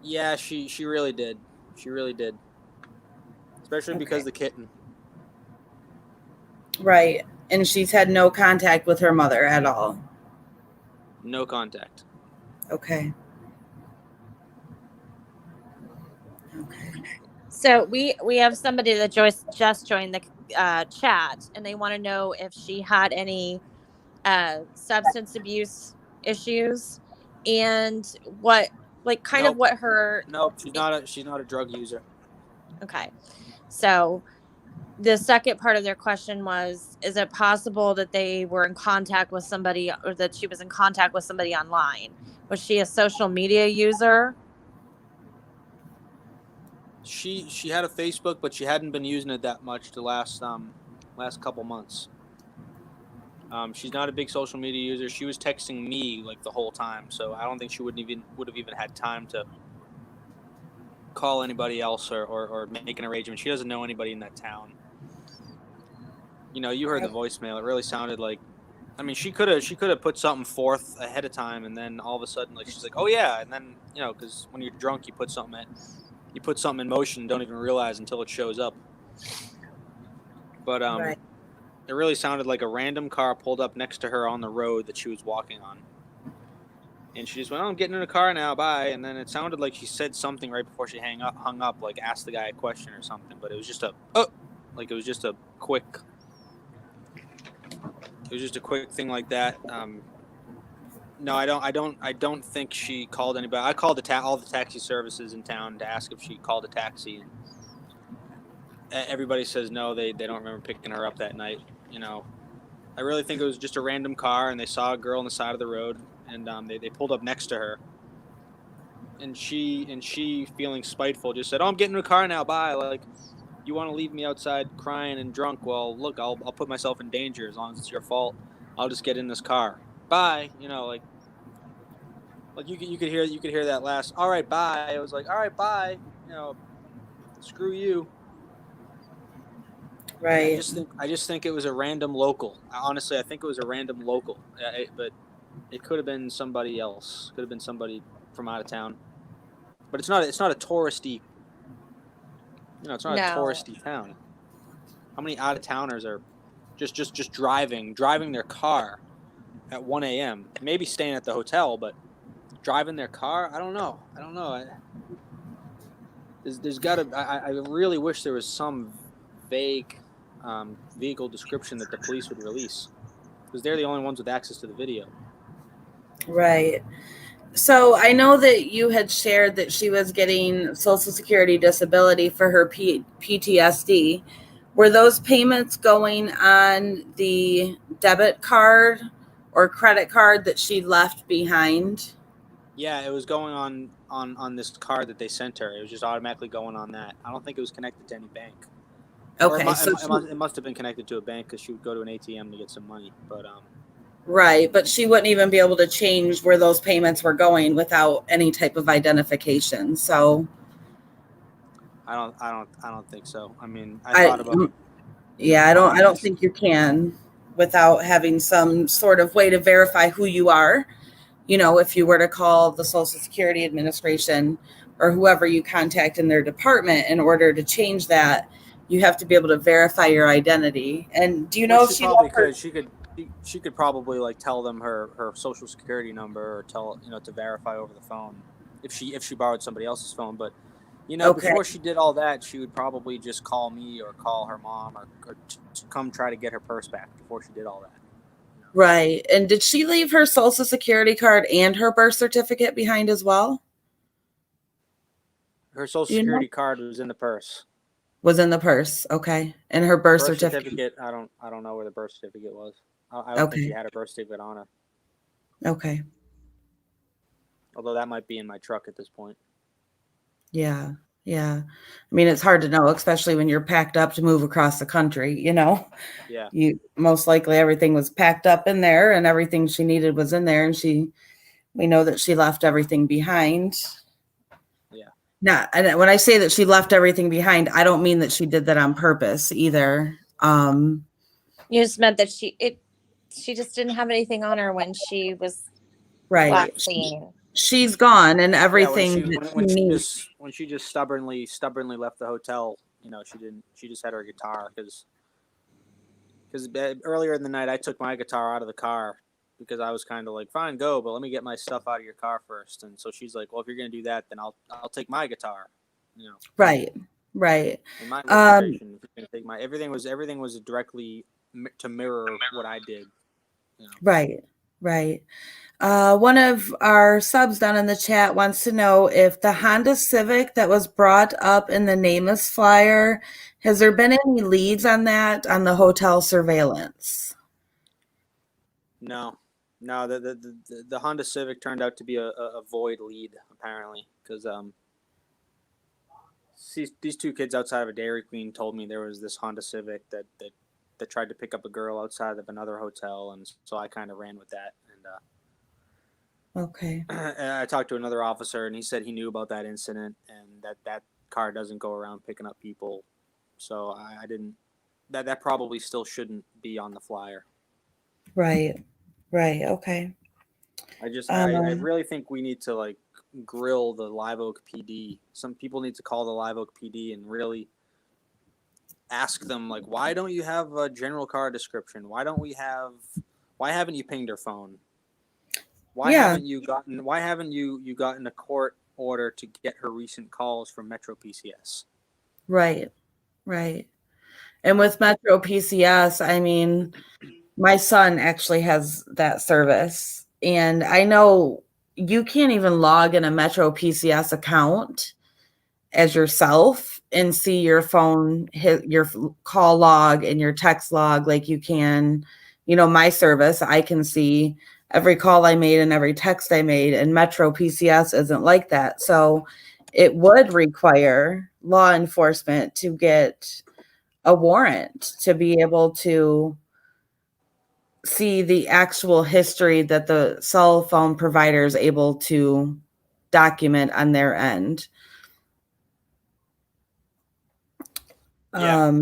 Yeah, she really did. She really did. Especially because the kitten. Right. And she's had no contact with her mother at all. No contact. Okay. So we have somebody that just joined the chat, and they want to know if she had any substance abuse issues, and what her. No, she's not a drug user. Okay, so the second part of their question was: is it possible that they were in contact with somebody, or that she was in contact with somebody online? Was she a social media user? She had a Facebook, but she hadn't been using it that much the last couple months. She's not a big social media user. She was texting me like the whole time, so I don't think she would have even had time to call anybody else or make an arrangement. She doesn't know anybody in that town. You heard the voicemail. It really sounded like, I mean, she could have put something forth ahead of time, and then all of a sudden, like, she's like, oh yeah, and then because when you're drunk, you put something in motion and don't even realize until it shows up. But It really sounded like a random car pulled up next to her on the road that she was walking on. And she just went, oh, I'm getting in a car now, bye. And then it sounded like she said something right before she hung up, like asked the guy a question or something. But it was just a quick thing like that. No, I don't think she called anybody. I called all the taxi services in town to ask if she called a taxi. Everybody says no, they don't remember picking her up that night. I really think it was just a random car, and they saw a girl on the side of the road, and they pulled up next to her. And she feeling spiteful just said, "Oh, I'm getting in a car now. Bye." Like, you want to leave me outside crying and drunk? Well, look, I'll put myself in danger as long as it's your fault. I'll just get in this car. Bye. Like you could hear that last. All right, bye. It was like, all right, bye. Screw you. Right. I just think it was a random local. Honestly, I think it was a random local. But it could have been somebody else. Could have been somebody from out of town. But it's not a touristy. It's not a touristy town. How many out of towners are just driving their car at 1 a.m. Maybe staying at the hotel, but driving their car? I don't know. There's got to. I really wish there was some vague vehicle description that the police would release, because they're the only ones with access to the video. Right. So I know that you had shared that she was getting Social Security disability for her PTSD. Were those payments going on the debit card or credit card that she left behind? Yeah, it was going on this card that they sent her. It was just automatically going on that. I don't think it was connected to any bank. Or Okay, so it must have been connected to a bank because she would go to an ATM to get some money. But right, but she wouldn't even be able to change where those payments were going without any type of identification. So I don't think so. I mean, I I thought about yeah, I calling don't this. think you can without having some sort of way to verify who you are. You know, if you were to call the Social Security Administration or whoever you contact in their department in order to change that, you have to be able to verify your identity. And do you know Which if she she probably left her? could. She could probably like tell them her social security number or tell to verify over the phone if she borrowed somebody else's phone. But Okay, before she did all that, she would probably just call me or call her mom or to come try to get her purse back before she did all that. right. And did she leave her Social Security card and her birth certificate behind as well? Her social Do you know? security card was in the purse. Was in the purse. Okay. And her birth Birth certificate. certificate, I don't know where the birth certificate was. I don't think she Okay. had her birth certificate on her. Okay. Although that might be in my truck at this point. Yeah. Yeah. I mean, it's hard to know, especially when you're packed up to move across the country, you know. Yeah. You most likely everything was packed up in there and everything she needed was in there, and we know that she left everything behind. Yeah. Now, and when I say that she left everything behind, I don't mean that she did that on purpose either. You just meant that she just didn't have anything on her when she was Right. last seen. She's gone, and Yeah, everything that when she she needs. just stubbornly left the hotel, she just had her guitar because earlier in the night I took my guitar out of the car because I was kind of like, fine, go, but let me get my stuff out of your car first. And so she's like, well, if you're gonna do that, then I'll take my guitar, Right. Right. and my registration. If you're gonna take my everything was directly to mirror what I did. Right. Right. One of our subs down in the chat wants to know if the Honda Civic that was brought up in the Nameless flyer, has there been any leads on that on the hotel surveillance? No, the Honda Civic turned out to be a void lead apparently because these two kids outside of a Dairy Queen told me there was this Honda Civic that tried to pick up a girl outside of another hotel, and so I kind of ran with that. And Okay. and I talked to another officer, and he said he knew about that incident and that car doesn't go around picking up people. So I didn't. That probably still shouldn't be on the flyer. Right. Right. Okay. I really think we need to like grill the Live Oak PD. Some people need to call the Live Oak PD and really ask them like, why don't you have a general car description? Why haven't you pinged her phone? Why haven't you gotten a court order to get her recent calls from Metro PCS? Right. Right. And with Metro PCS, I mean, my son actually has that service, and I know you can't even log in a Metro PCS account as yourself and see your phone hit your call log and your text log like you can, my service. I can see every call I made and every text I made, and Metro PCS isn't like that. So it would require law enforcement to get a warrant to be able to see the actual history that the cell phone provider is able to document on their end. Yeah.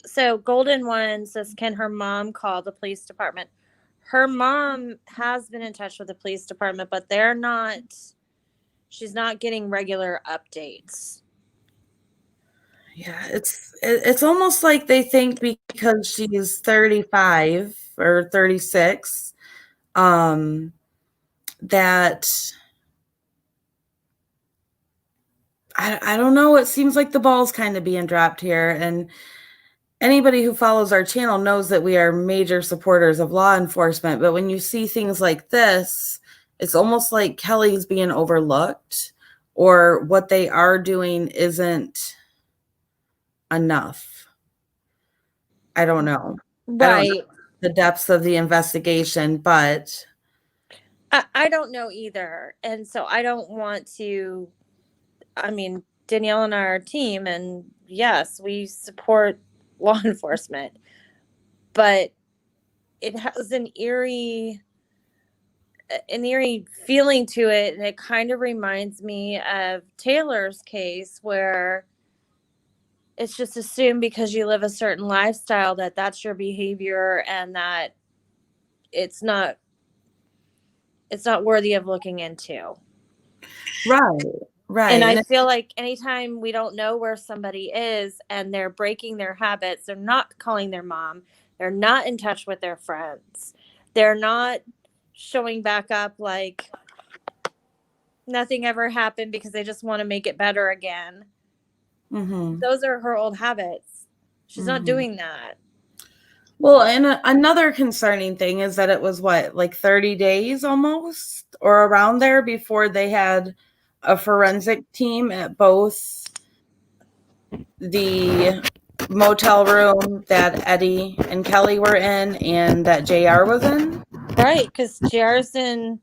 So Golden One says, can her mom call the police department? Her mom has been in touch with the police department, but she's not getting regular updates. Yeah, it's almost like they think because she's 35 or 36, that I don't know. It seems like the ball's kind of being dropped here, and anybody who follows our channel knows that we are major supporters of law enforcement. But when you see things like this, it's almost like Kelley's being overlooked, or what they are doing isn't enough. I don't know. I don't know Right. the depths of the investigation, but I don't know either. And so I don't want to, I mean, Danielle and I are a team, and yes, we support law enforcement, but it has an eerie feeling to it. And it kind of reminds me of Taylor's case, where it's just assumed because you live a certain lifestyle that that's your behavior, and that it's not worthy of looking into. right. And I And feel like anytime we don't know where somebody is and they're breaking their habits, they're not calling their mom, they're not in touch with their friends, they're not showing back up like nothing ever happened because they just want to make it better again. Those are her old habits. She's not doing that. Well, and another concerning thing is that it was like 30 days almost or around there before they had a forensic team at both the motel room that Eddie and Kelley were in and that JR was in. Right, because JR's in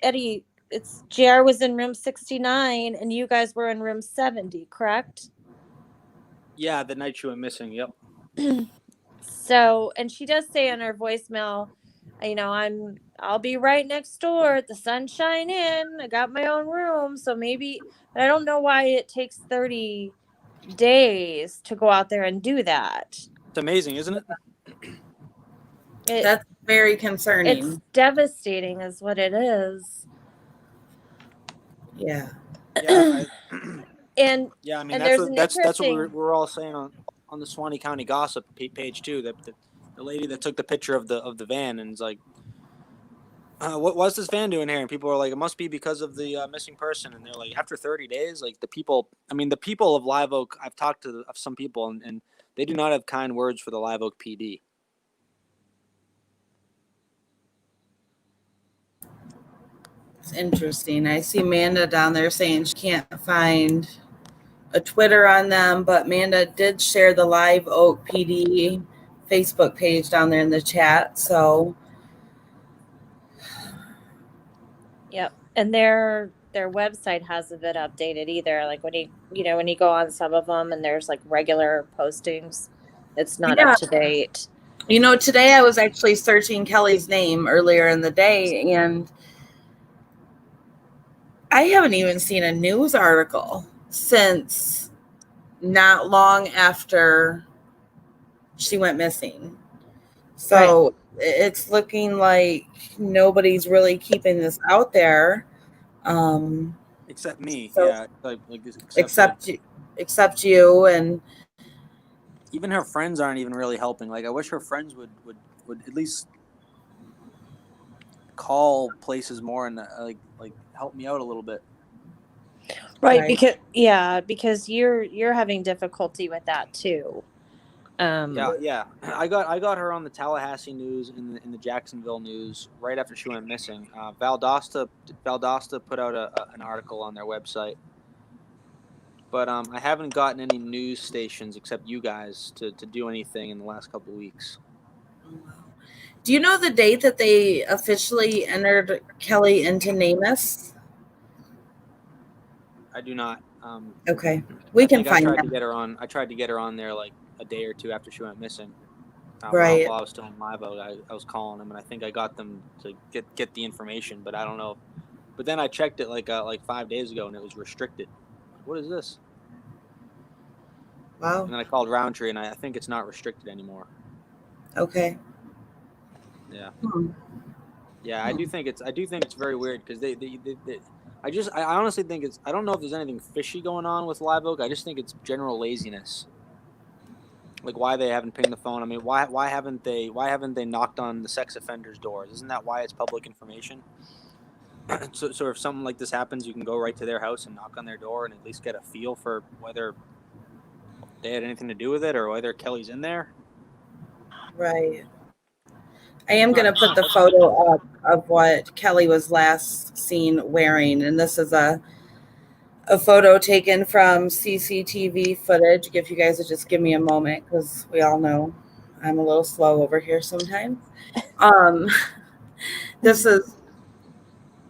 Eddie, it's JR was in room 69 and you guys were in room 70, correct? Yeah, the night she went missing. Yep. So, and she does say on her voicemail, I'll be right next door. The sunshine in. I got my own room. So maybe, but I don't know why it takes 30 days to go out there and do that. It's amazing, isn't it? That's very concerning. It's devastating is what it is. Yeah. Yeah. And yeah, I mean, and that's what we're all saying on the Suwannee County Gossip page too. That the lady that took the picture of the van and is like, what's this van doing here? And people are like, it must be because of the missing person. And they're like, after 30 days, like the people of Live Oak, I've talked to some people and they do not have kind words for the Live Oak PD. It's interesting. I see Amanda down there saying she can't find a Twitter on them, but Amanda did share the Live Oak PD Facebook page down there in the chat. So, yep. And their website hasn't been updated either. Like when you go on some of them and there's like regular postings, it's not up to date. Today I was actually searching Kelley's name earlier in the day, and I haven't even seen a news article since not long after she went missing. So It's looking like nobody's really keeping this out there. Except me. So, yeah. Except you, and even her friends aren't even really helping. Like, I wish her friends would at least call places more and like help me out a little bit. Right. Because you're having difficulty with that too. Yeah. I got her on the Tallahassee news and in the Jacksonville news right after she went missing. Valdosta put out an article on their website, but I haven't gotten any news stations except you guys to do anything in the last couple of weeks. Do you know the date that they officially entered Kelley into NamUs? I do not. Okay, we can find I tried to get her on there like a day or two after she went missing. Right. While I was still in Live Oak, I was calling them, and I think I got them to get the information, but I don't know. But then I checked it like 5 days ago, and it was restricted. What is this? Wow. And then I called Roundtree, and I think it's not restricted anymore. Okay. Yeah. Yeah, I do think it's very weird because I honestly think I don't know if there's anything fishy going on with Live Oak. I just think it's general laziness. Like why they haven't pinged the phone. I mean, why haven't they knocked on the sex offenders' doors? Isn't that why it's public information? So if something like this happens, you can go right to their house and knock on their door and at least get a feel for whether they had anything to do with it or whether Kelley's in there. Right. I am going to put the photo up of what Kelley was last seen wearing. And this is a photo taken from CCTV footage. If you guys would just give me a moment, because we all know I'm a little slow over here sometimes. This is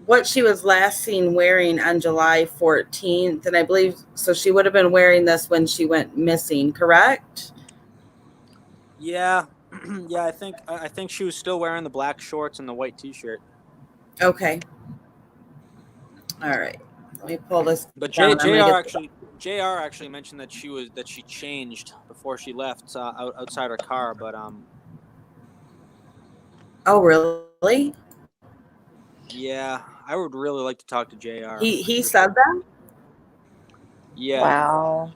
what she was last seen wearing on July 14th. And I believe, so she would have been wearing this when she went missing, correct? Yeah, yeah. I think she was still wearing the black shorts and the white T-shirt. Okay. All right. Let me pull this But down. JR actually mentioned that she changed before she left outside her car. But Oh, really? yeah, I would really like to talk to JR. He said that? Yeah. Wow.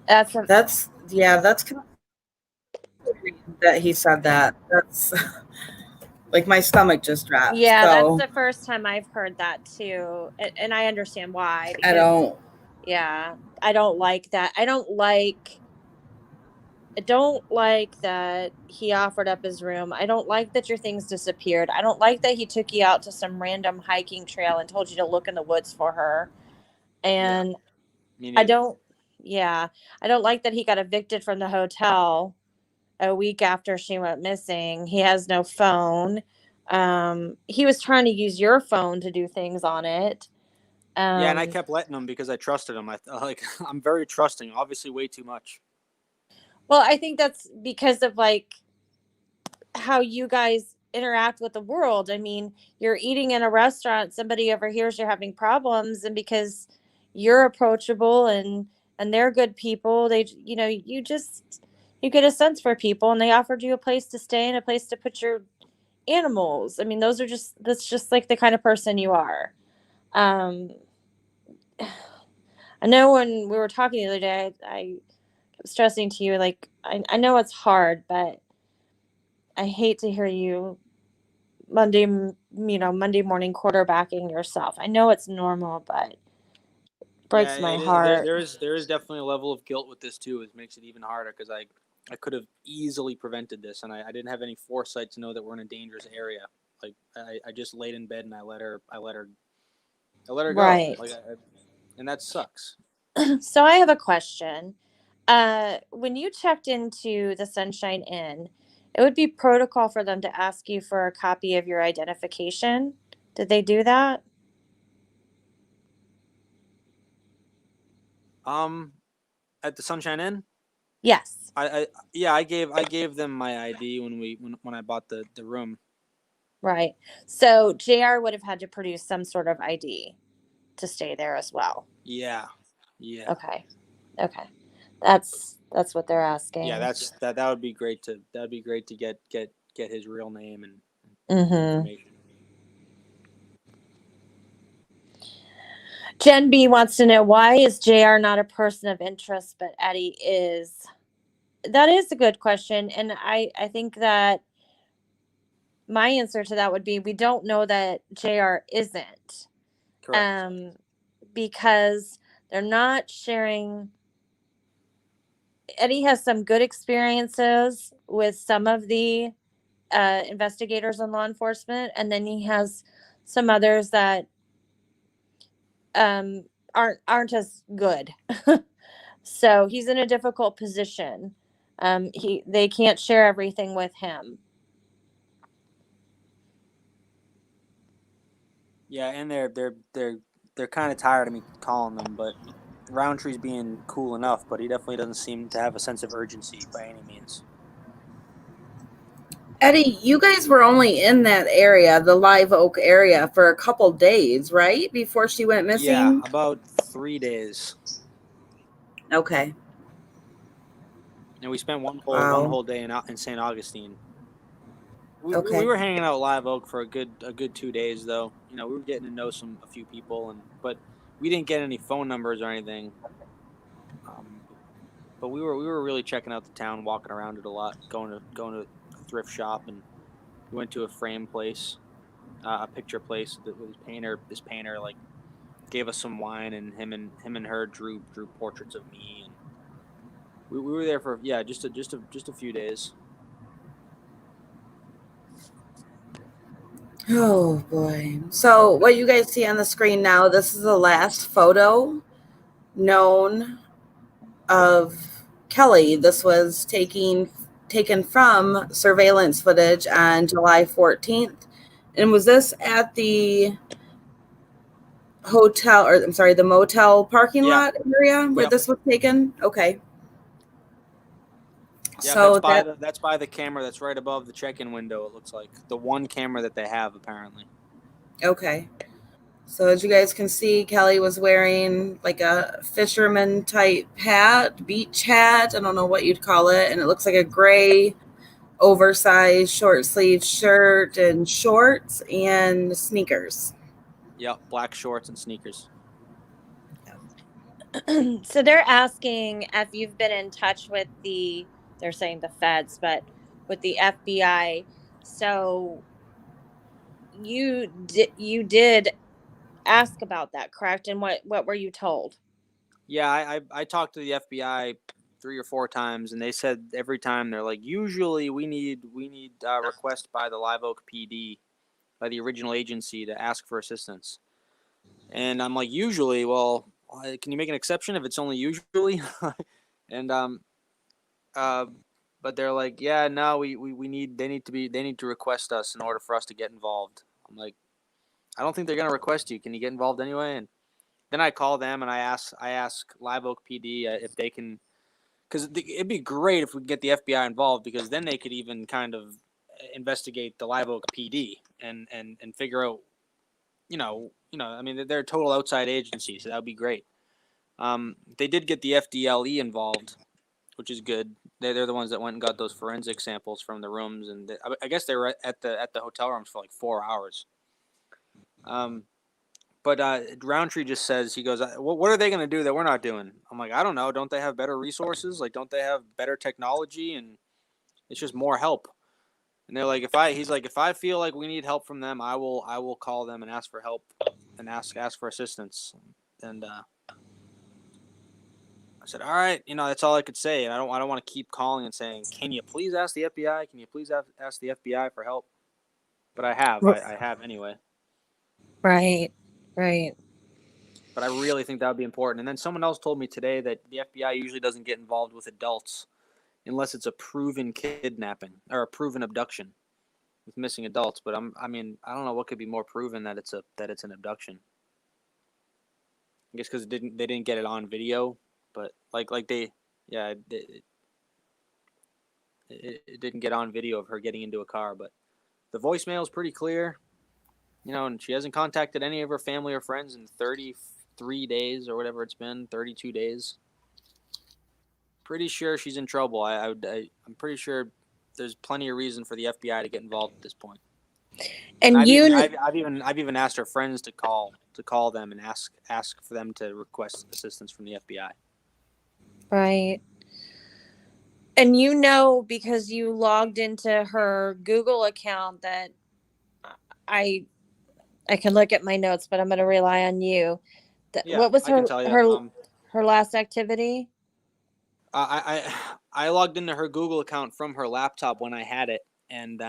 That's that he said that. That's like my stomach just dropped. Yeah, so that's the first time I've heard that too. And I understand why. I don't. Yeah, I don't like that. I don't like that he offered up his room. I don't like that your things disappeared. I don't like that he took you out to some random hiking trail and told you to look in the woods for her. And I don't like that he got evicted from the hotel a week after she went missing. He has no phone. He was trying to use your phone to do things on it. Yeah, and I kept letting him because I trusted him. I'm very trusting, obviously way too much. Well, I think that's because of like how you guys interact with the world. I mean, you're eating in a restaurant, somebody overhears you're having problems, and because you're approachable and they're good people, they you get a sense for people, and they offered you a place to stay and a place to put your animals. I mean, that's just like the kind of person you are. I know when we were talking the other day, I kept stressing to you, like, I know it's hard, but I hate to hear you Monday morning quarterbacking yourself. I know it's normal, but it breaks my heart. There is definitely a level of guilt with this too. It makes it even harder because I could have easily prevented this, and I didn't have any foresight to know that we're in a dangerous area. Like I just laid in bed and I let her go. Right. And that sucks. So I have a question. When you checked into the Sunshine Inn, it would be protocol for them to ask you for a copy of your identification. Did they do that? At the Sunshine Inn? Yes. I gave them my ID when I bought the room. Right. So JR would have had to produce some sort of ID to stay there as well. Yeah. Okay. That's what they're asking. Yeah, that would be great to get his real name and information. Jen B wants to know, why is JR not a person of interest, but Eddie is? That is a good question. And I think that my answer to that would be, we don't know that JR isn't. Correct. Because they're not sharing. Eddie has some good experiences with some of the investigators and law enforcement, and then he has some others that aren't as good. So he's in a difficult position. They can't share everything with him. Yeah, and they're kind of tired of me calling them, but Roundtree's being cool enough, but he definitely doesn't seem to have a sense of urgency by any means. Eddie, you guys were only in that area, the Live Oak area, for a couple days, right? Before she went missing? Yeah, about 3 days. Okay. And we spent one whole day in St. Augustine. We were hanging out at Live Oak for a good 2 days, though. We were getting to know a few people, but we didn't get any phone numbers or anything. But we were really checking out the town, walking around it a lot, going to a thrift shop, and we went to a frame place, a picture place. This painter like gave us some wine, and him and her drew portraits of me, and we were there for just a few days. Oh boy. So what you guys see on the screen now, this is the last photo known of Kelley. This was taken from surveillance footage on July 14th. And was this at the hotel, or I'm sorry, the motel parking Yeah. lot area where Yep. this was taken? Okay. Yeah, So that's by the camera that's right above the check-in window. It looks like the one camera that they have apparently. okay. So as you guys can see, Kelley was wearing like a fisherman type hat, beach hat. I don't know what you'd call it. And it looks like a gray oversized short sleeve shirt and shorts and sneakers. Yep, black shorts and sneakers. So they're asking if you've been in touch with they're saying the feds, but with the FBI. So you did ask about that, correct? And what were you told? Yeah, I talked to the FBI 3 or 4 times, and they said every time they're like, usually we need request by the Live Oak PD, by the original agency to ask for assistance. And I'm like, usually, well, can you make an exception if it's only usually? And but they're like, yeah, no, we need they need to request us in order for us to get involved. I'm like, I don't think they're gonna request you. Can you get involved anyway? And then I call them and I ask Live Oak PD if they can, because it'd be great if we could get the FBI involved, because then they could even kind of investigate the Live Oak PD and figure out, I mean, they're a total outside agency, so that would be great. They did get the FDLE involved, which is good. They're the ones that went and got those forensic samples from the rooms, and I guess they were at the hotel rooms for like 4 hours. But Roundtree just says, he goes, what are they going to do that we're not doing? I'm like, I don't know. Don't they have better resources? Like, don't they have better technology? And it's just more help. And they're like, he's like, if I feel like we need help from them, I will call them and ask for help and ask for assistance. And I said, all right, that's all I could say. And I don't want to keep calling and saying, can you please ask the FBI? Can you please ask the FBI for help? But I have anyway. Right. But I really think that would be important. And then someone else told me today that the FBI usually doesn't get involved with adults unless it's a proven kidnapping or a proven abduction with missing adults. But I don't know what could be more proven that it's an abduction. I guess because they didn't get it on video, but it didn't get on video of her getting into a car. But the voicemail is pretty clear, and she hasn't contacted any of her family or friends in 33 days or whatever it's been, 32 days. Pretty sure she's in trouble. I'm pretty sure there's plenty of reason for the FBI to get involved at this point. And I've even asked her friends to call them and ask for them to request assistance from the FBI. Right. And because you logged into her Google account that I can look at my notes, but I'm going to rely on you. What was I can tell you. her last activity? I logged into her Google account from her laptop when I had it, and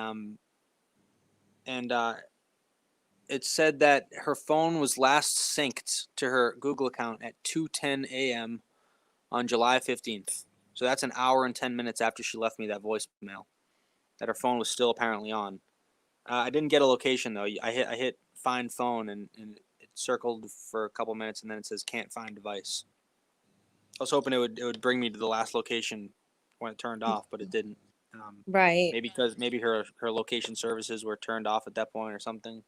it said that her phone was last synced to her Google account at 2:10 a.m. on July 15th. So that's an hour and 10 minutes after she left me that voicemail, that her phone was still apparently on. I didn't get a location though. I hit find phone and it circled for a couple minutes and then it says can't find device. I was hoping it would bring me to the last location when it turned off, but it didn't. Right. Maybe her location services were turned off at that point or something.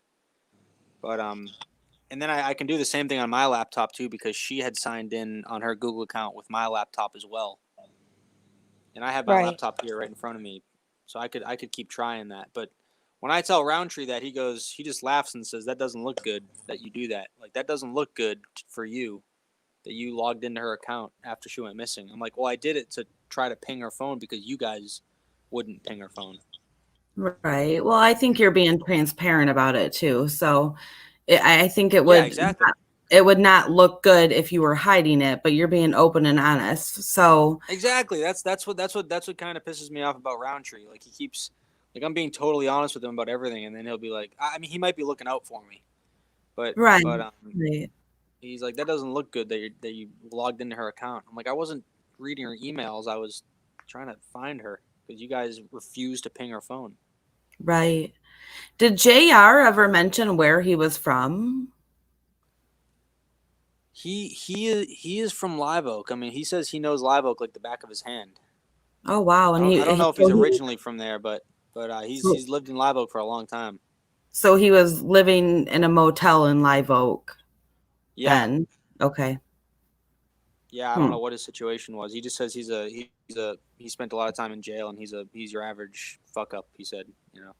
But and then I can do the same thing on my laptop too, because she had signed in on her Google account with my laptop as well. And I have my laptop here right in front of me, so I could keep trying that. But when I tell Roundtree that, he just laughs and says, that doesn't look good that you do that. Like, that doesn't look good for you, that you logged into her account after she went missing. I'm like, well, I did it to try to ping her phone because you guys wouldn't ping her phone. Right. Well, I think you're being transparent about it too. So I think it would, yeah, exactly. It would not look good if you were hiding it, but you're being open and honest. So exactly. That's what kind of pisses me off about Roundtree. Like, he keeps Like, I'm being totally honest with him about everything, and then he'll be like, I mean, he might be looking out for me, but Right. but Right. he's like, that doesn't look good that you logged into her account. I'm like, I wasn't reading her emails. I was trying to find her because you guys refused to ping her phone. Right. Did JR ever mention where he was from? He is from Live Oak. I mean, he says he knows Live Oak like the back of his hand. Oh wow! And I don't know if he's so originally from there, but he's lived in Live Oak for a long time. So he was living in a motel in Live Oak. Yeah. Then. Okay. Yeah, I don't know what his situation was. He just says he spent a lot of time in jail, and he's your average fuck up. He said, you know.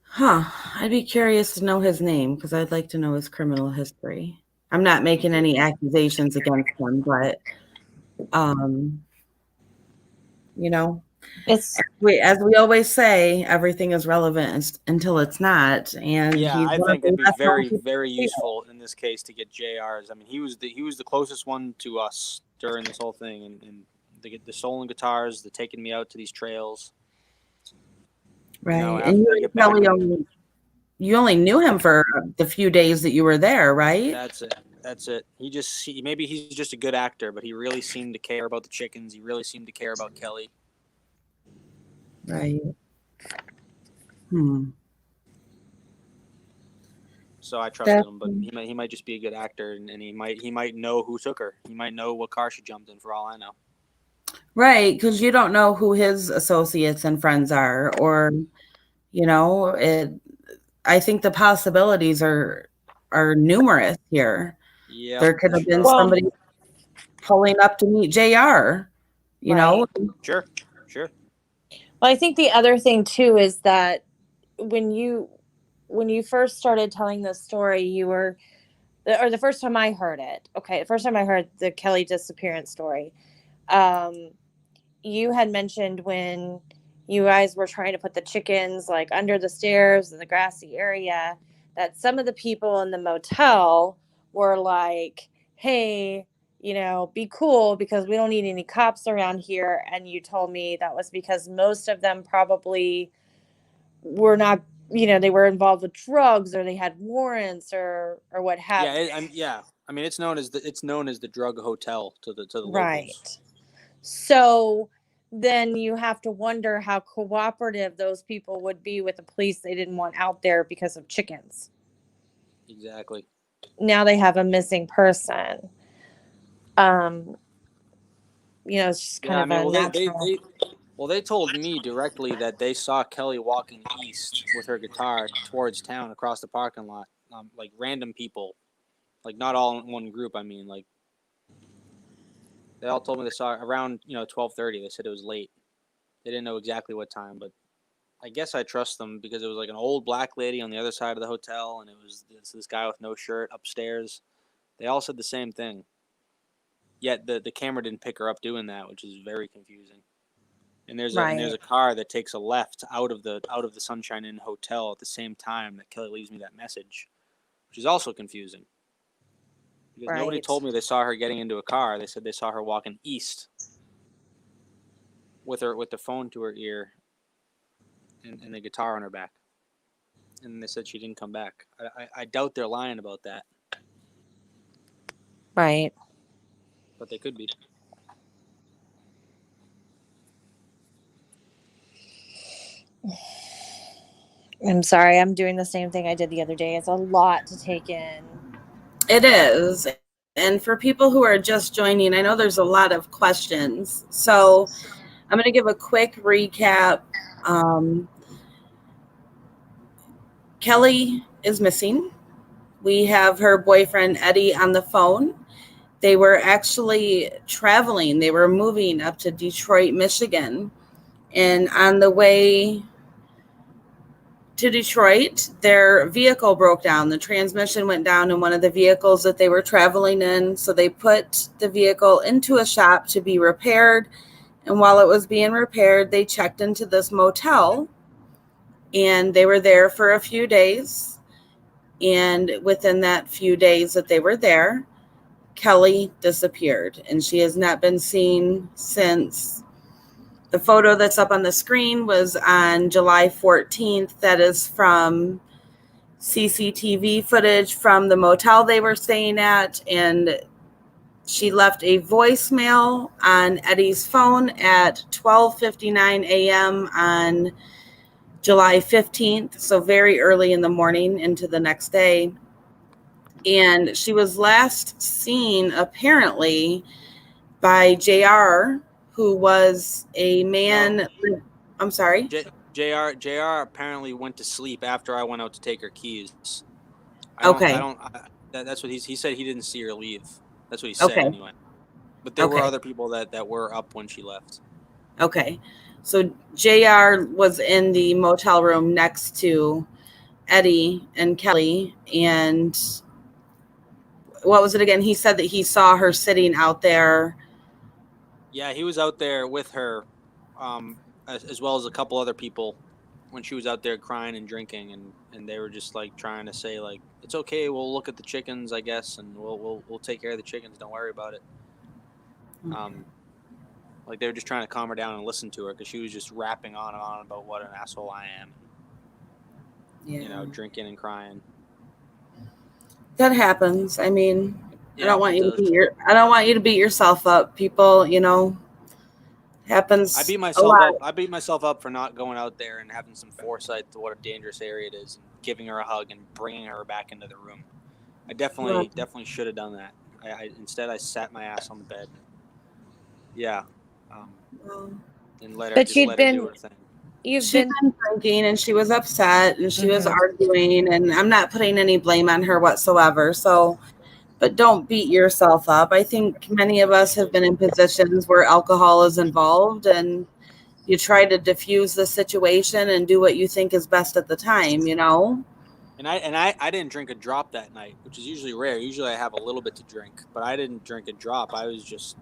Huh. I'd be curious to know his name because I'd like to know his criminal history. I'm not making any accusations against him, but you know, as we always say, everything is relevant until it's not. And yeah, he's I one think of it'd the be best very, known very people. useful in this case to get JR's. I mean, he was the closest one to us during this whole thing, and the stolen guitars, the taking me out to these trails. Right. You know, And you after I and get back, Kelley you only knew him for the few days that you were there, right? That's it. Maybe he's just a good actor, but he really seemed to care about the chickens. He really seemed to care about Kelley. Right. So I trusted him, but he might just be a good actor, and he might know who took her. He might know what car she jumped in, for all I know. Right, because you don't know who his associates and friends are, or I think the possibilities are numerous here. Yeah, there could have been somebody pulling up to meet JR. You know. Sure. Well, I think the other thing too is that when you first started telling this story, the first time I heard it, the first time I heard the Kelley disappearance story, you had mentioned when you guys were trying to put the chickens like under the stairs in the grassy area, that some of the people in the motel were like, hey, be cool because we don't need any cops around here. And you told me that was because most of them probably were not, they were involved with drugs or they had warrants or what have you. I mean, it's known as the drug hotel to the Right. locals. So then you have to wonder how cooperative those people would be with the police they didn't want out there because of chickens. Exactly. Now they have a missing person. It's just kind of a natural. They told me directly that they saw Kelley walking east with her guitar towards town across the parking lot, like random people, like not all in one group. I mean, like they all told me they saw her around 12:30. They said it was late. They didn't know exactly what time, but I guess I trust them because it was like an old black lady on the other side of the hotel, and it was this guy with no shirt upstairs. They all said the same thing. Yet the camera didn't pick her up doing that, which is very confusing. And there's a car that takes a left out of the Sunshine Inn hotel at the same time that Kelley leaves me that message, which is also confusing. Because nobody told me they saw her getting into a car. They said they saw her walking east with the phone to her ear and the guitar on her back. And they said she didn't come back. I doubt they're lying about that. Right. But they could be. I'm sorry. I'm doing the same thing I did the other day. It's a lot to take in. It is. And for people who are just joining, I know there's a lot of questions. So I'm going to give a quick recap. Kelley is missing. We have her boyfriend, Eddie, on the phone. They were actually traveling. They were moving up to Detroit, Michigan. And on the way to Detroit, their vehicle broke down. The transmission went down in one of the vehicles that they were traveling in. So they put the vehicle into a shop to be repaired. And while it was being repaired, they checked into this motel. And they were there for a few days. And within that few days that they were there, Kelley disappeared. And she has not been seen since The photo that's up on the screen was on July 14th. That is from CCTV footage from the motel they were staying at, and she left a voicemail on Eddie's phone at 12:59 a.m. on July 15th, so very early in the morning into the next day. And she was last seen apparently by JR, who was a man. I'm sorry. JR apparently went to sleep after I went out to take her keys. That's what he said. He didn't see her leave. That's what he said anyway. But there were other people that were up when she left. Okay. So JR was in the motel room next to Eddie and Kelley. And what was it again? He said that he saw her sitting out there. Yeah, he was out there with her, as well as a couple other people when she was out there crying and drinking, and they were just like trying to say like, it's okay, we'll look at the chickens, I guess, and we'll take care of the chickens, don't worry about it. Like they were just trying to calm her down and listen to her because she was just rapping on and on about what an asshole I am. Yeah. Drinking and crying. That happens. I mean, I don't want you to beat yourself up. People, happens. I beat myself up for not going out there and having some foresight to what a dangerous area it is, and giving her a hug and bringing her back into the room. I definitely should have done that. Instead I sat my ass on the bed. Yeah. And let her do her thing. She'd been drinking and she was upset and she was arguing, and I'm not putting any blame on her whatsoever. So, but don't beat yourself up. I think many of us have been in positions where alcohol is involved, and you try to diffuse the situation and do what you think is best at the time, And I didn't drink a drop that night, which is usually rare. Usually I have a little bit to drink, but I didn't drink a drop. I was just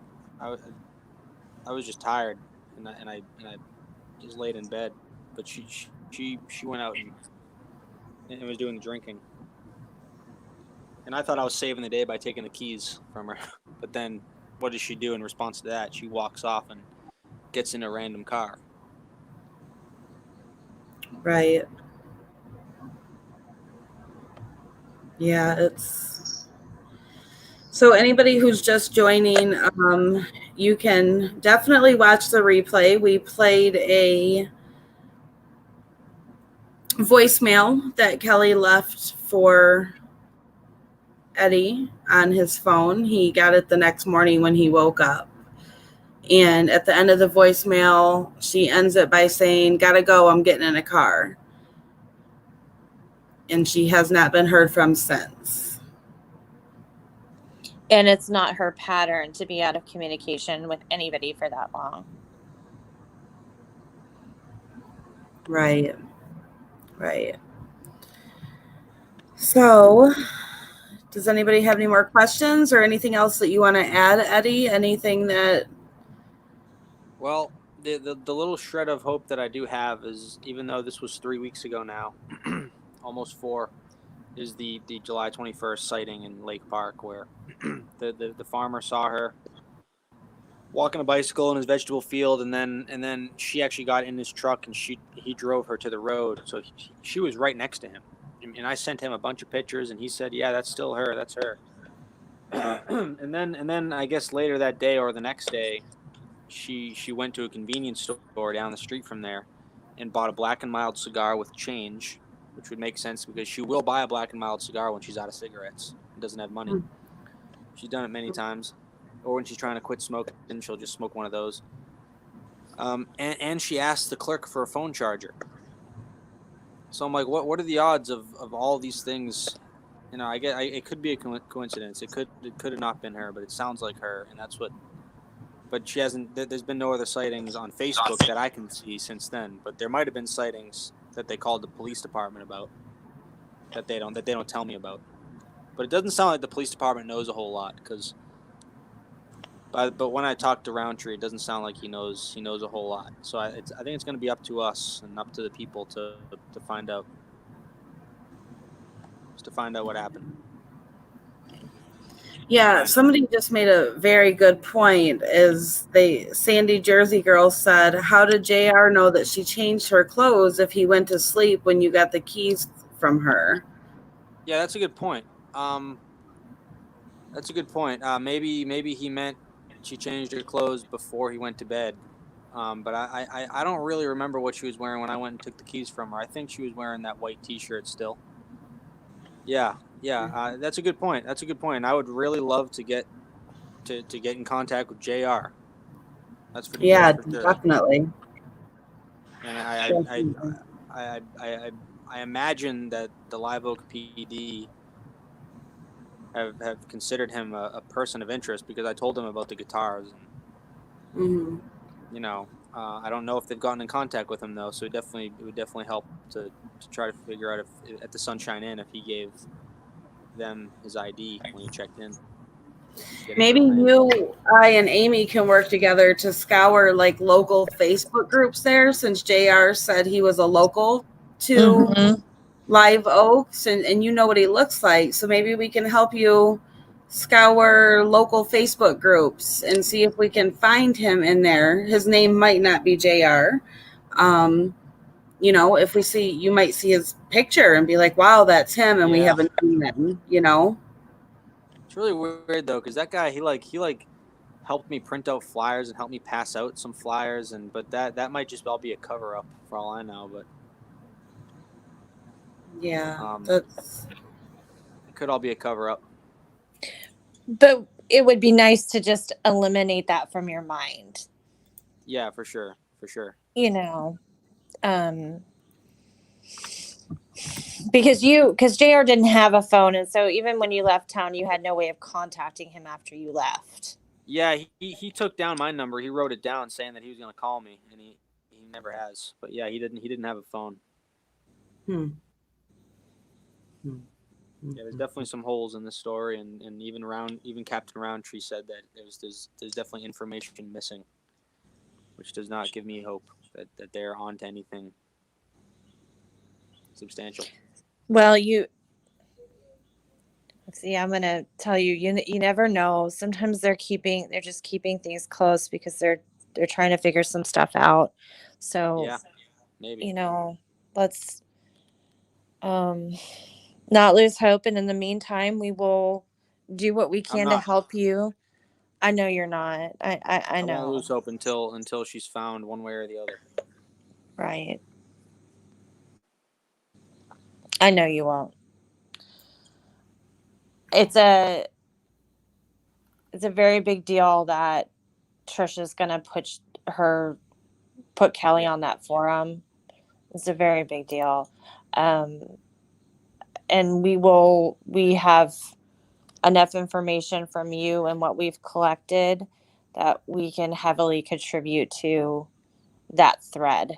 tired, and I just laid in bed. But she went out and was doing the drinking. And I thought I was saving the day by taking the keys from her. But then what does she do in response to that? She walks off and gets in a random car. Right. Yeah, it's... So anybody who's just joining, you can definitely watch the replay. We played a voicemail that Kelley left for Eddie on his phone. He got it the next morning when he woke up. And at the end of the voicemail, she ends it by saying, "Gotta go, I'm getting in a car." And she has not been heard from since. And it's not her pattern to be out of communication with anybody for that long. Right. So, does anybody have any more questions or anything else that you want to add, Eddie? Anything that... Well, the little shred of hope that I do have is, even though this was 3 weeks ago now, almost 4, is the July 21st sighting in Lake Park, where the farmer saw her walking a bicycle in his vegetable field, and then she actually got in his truck and he drove her to the road. So she was right next to him, and I sent him a bunch of pictures, and he said, "Yeah, that's still her. That's her." And then I guess later that day or the next day, she went to a convenience store down the street from there and bought a Black and Mild cigar with change, which would make sense because she will buy a Black and Mild cigar when she's out of cigarettes and doesn't have money. She's done it many times. Or when she's trying to quit smoking, she'll just smoke one of those. And she asked the clerk for a phone charger. So I'm like, what are the odds of all these things? I get it could be a coincidence. It could have not been her, but it sounds like her, and that's what. But she hasn't. There's been no other sightings on Facebook that I can see since then. But there might have been sightings that they called the police department about that they don't tell me about. But it doesn't sound like the police department knows a whole lot, because. But when I talked to Roundtree, it doesn't sound like he knows a whole lot. So I think it's going to be up to us and up to the people to find out. Just to find out what happened. Yeah, somebody just made a very good point. Sandy Jersey Girl said, "How did JR know that she changed her clothes if he went to sleep when you got the keys from her?" Yeah, that's a good point. That's a good point. Maybe he meant she changed her clothes before he went to bed. But I don't really remember what she was wearing when I went and took the keys from her. I think she was wearing that white T-shirt still. Yeah, yeah. That's a good point. That's a good point. I would really love to get get in contact with JR. Yeah, that's for sure. definitely. And Definitely. I imagine that the Live Oak PD have considered him a person of interest because I told them about the guitars, and Mhm. you know, I don't know if they've gotten in contact with him though. So it would definitely help to try to figure out if at the Sunshine Inn if he gave them his ID when he checked in. Get his Maybe real name. I, and Amy can work together to scour like local Facebook groups there, since JR said he was a local to Mhm. Live Oaks, and you know what he looks like. So maybe we can help you scour local Facebook groups and see if we can find him in there. His name might not be JR. If we see, you might see his picture and be like, wow, that's him. And we Yeah, haven't seen him. it's really weird though because that guy he helped me print out flyers and helped me pass out some flyers but that might just all be a cover up for all I know. But Yeah, it that's could all be a cover up. But it would be nice to just eliminate that from your mind. Yeah, for sure, for sure. Um, because JR didn't have a phone, and so even when you left town, you had no way of contacting him after you left. Yeah, he took down my number. He wrote it down saying that he was going to call me, and he never has. But yeah, he didn't have a phone. hmm. Yeah, there's definitely some holes in this story, and even Captain Roundtree said that there's definitely information missing, which does not give me hope that they're onto anything substantial. Well, see, I'm gonna tell you, you never know. Sometimes they're just keeping things close because they're trying to figure some stuff out. So, Yeah, maybe. let's um not lose hope, and in the meantime, we will do what we I'm can to not. help you. I know you're not. I I won't know. lose hope until she's found one way or the other. Right. I know you won't. It's a very big deal that Trisha's gonna put Kelley Yeah. on that forum. It's a very big deal. Um, and we have enough information from you and what we've collected that we can heavily contribute to that thread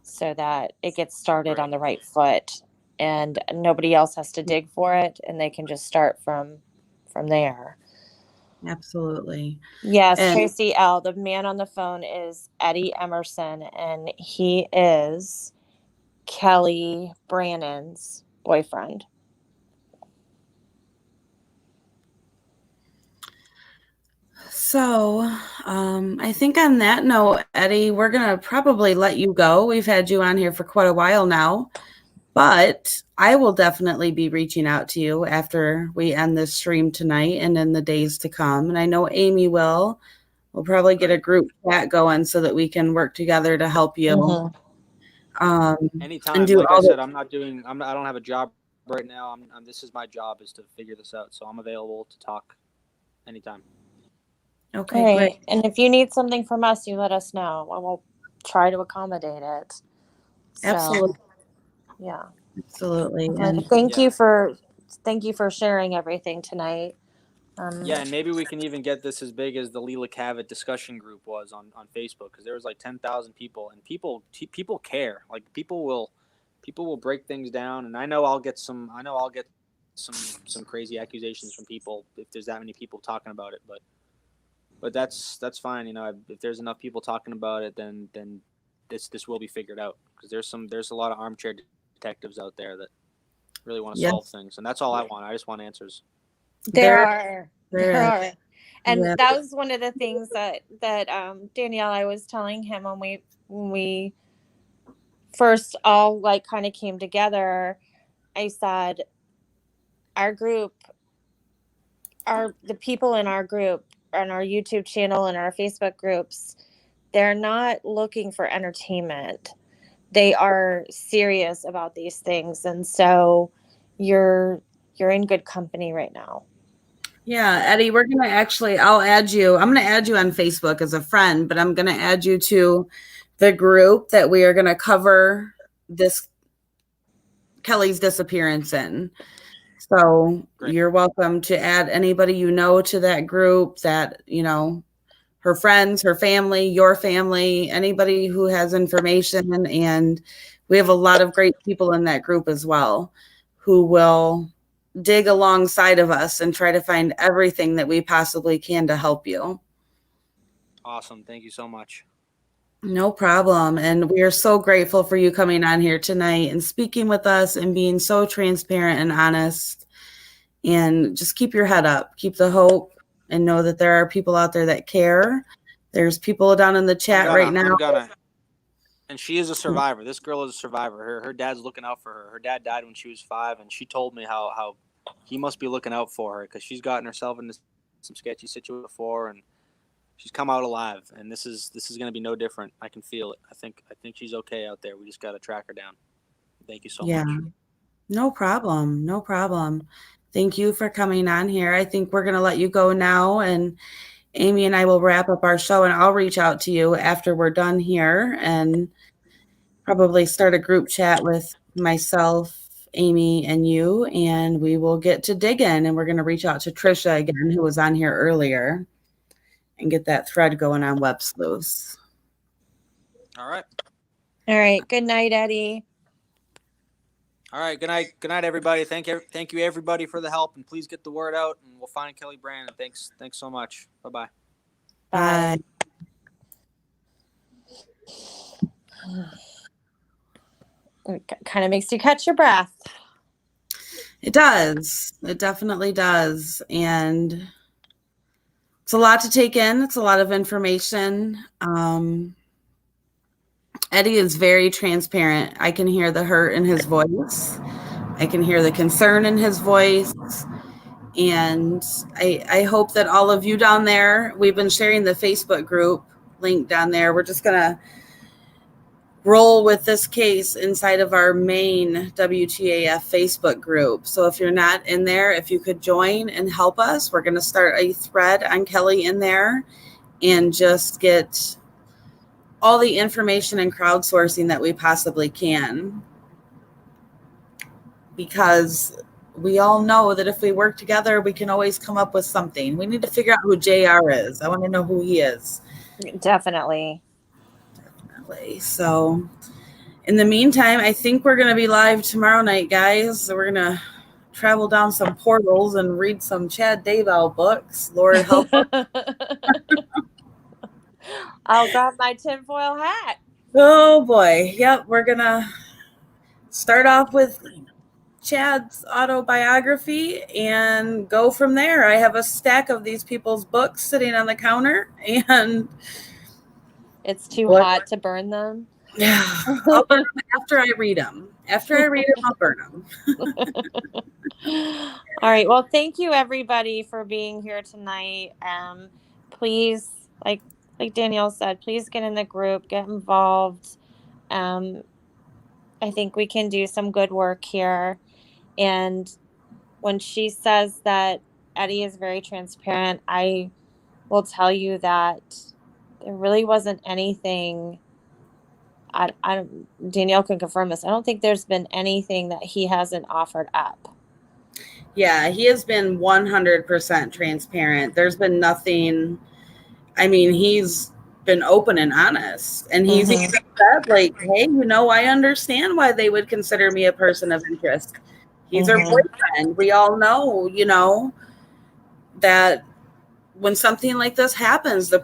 so that it gets started on the right foot and nobody else has to dig for it and they can just start from there. Absolutely. Yes, And Tracy L. The man on the phone is Eddie Emerson, and he is Kelley Brannon's boyfriend. so I think on that note, Eddie, we're going to probably let you go. We've had you on here for quite a while now, but I will definitely be reaching out to you after we end this stream tonight and in the days to come. And I know Amy will. We'll probably get a group chat going so that we can work together to help you. Mm-hmm. And Anytime. do Like I all said, the I don't have a job right now. This is my job is to figure this out. So I'm available to talk anytime. Okay, All right. great. And if you need something from us, you let us know. I will try to accommodate it. So, Absolutely. yeah. Absolutely. But And thank you for sharing everything tonight. Yeah, and maybe we can even get this as big as the Leela Cavett discussion group was on Facebook because there was like 10,000 people, and people care. Like people will break things down, and I know I'll get some crazy accusations from people if there's that many people talking about it, but that's fine. If there's enough people talking about it, then this will be figured out because there's a lot of armchair detectives out there that really want to solve things, and that's all I want. I just want answers. There are There are. And Yeah. that was one of the things that Danielle, I was telling him when we first all like kind of came together. I said, our group, the people in our group, on our YouTube channel and our Facebook groups, they're not looking for entertainment. They are serious about these things, and so you're in good company right now. Yeah, Eddie, we're going to I'll add you. I'm going to add you on Facebook as a friend, but I'm going to add you to the group that we are going to cover this Kelley's disappearance in. So Great. You're welcome to add anybody you know to that group, that, her friends, her family, your family, anybody who has information. And we have a lot of great people in that group as well who will dig alongside of us and try to find everything that we possibly can to help you. Awesome. Thank you so much. No problem. And we are so grateful for you coming on here tonight and speaking with us and being so transparent and honest. And just keep your head up, keep the hope, and know that there are people out there that care. There's people down in the chat right now. And she is a survivor. This girl is a survivor. Her dad's looking out for her. Her dad died when she was 5, and she told me how he must be looking out for her because she's gotten herself into some sketchy situations before, and she's come out alive. And this is going to be no different. I can feel it. I think she's okay out there. We just got to track her down. Thank you so much. No problem. No problem. Thank you for coming on here. I think we're going to let you go now, and Amy and I will wrap up our show, and I'll reach out to you after we're done here and probably start a group chat with myself, Amy, and you, and we will get to digging, and we're going to reach out to Trisha again, who was on here earlier, and get that thread going on Web Sleuths. All right. All right. Good night, Eddie. All right. Good night. Good night, everybody. Thank you, everybody, for the help, and please get the word out, and we'll find Kelley Brannon. Thanks so much. Bye-bye. Bye. It kind of makes you catch your breath. It does. It definitely does. And it's a lot to take in. It's a lot of information. Eddie is very transparent. I can hear the hurt in his voice. I can hear the concern in his voice. And I hope that all of you down there, we've been sharing the Facebook group link down there. We're just going to roll with this case inside of our main WTAF Facebook group. So if you're not in there, if you could join and help us, we're going to start a thread on Kelley in there and just get all the information and crowdsourcing that we possibly can. Because we all know that if we work together, we can always come up with something. We need to figure out who JR is. I want to know who he is. Definitely. So in the meantime, I think we're going to be live tomorrow night, guys. So we're going to travel down some portals and read some Chad Daybell books. Lord help us. I'll grab my tinfoil hat. Oh boy. Yep. We're going to start off with Chad's autobiography and go from there. I have a stack of these people's books sitting on the counter, and it's too hot to burn them. Yeah, I'll burn them after I read them. After I read them, I'll burn them. All right. Well, thank you everybody for being here tonight. Please, like Danielle said, please get in the group, get involved. I think we can do some good work here. And when she says that Eddie is very transparent, I will tell you that there really wasn't anything. Danielle can confirm this. I don't think there's been anything that he hasn't offered up. Yeah, he has been 100% transparent. There's been nothing. I mean, he's been open and honest. And he's even said, like, hey, I understand why they would consider me a person of interest. He's her boyfriend. We all know, that when something like this happens, the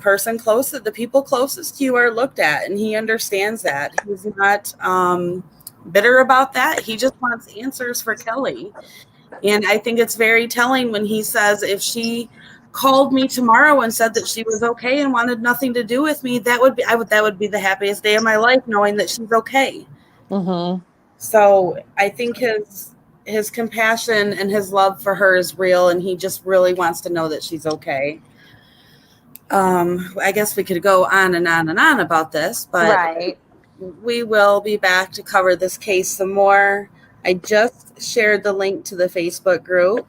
people closest to you are looked at, and he understands that. He's not bitter about that. He just wants answers for Kelley. And I think it's very telling when he says if she called me tomorrow and said that she was okay and wanted nothing to do with me, that would be the happiest day of my life, knowing that she's okay. Mm-hmm. So I think his compassion and his love for her is real, and he just really wants to know that she's okay. I guess we could go on and on and on about this, but Right. we will be back to cover this case some more. I just shared the link to the Facebook group.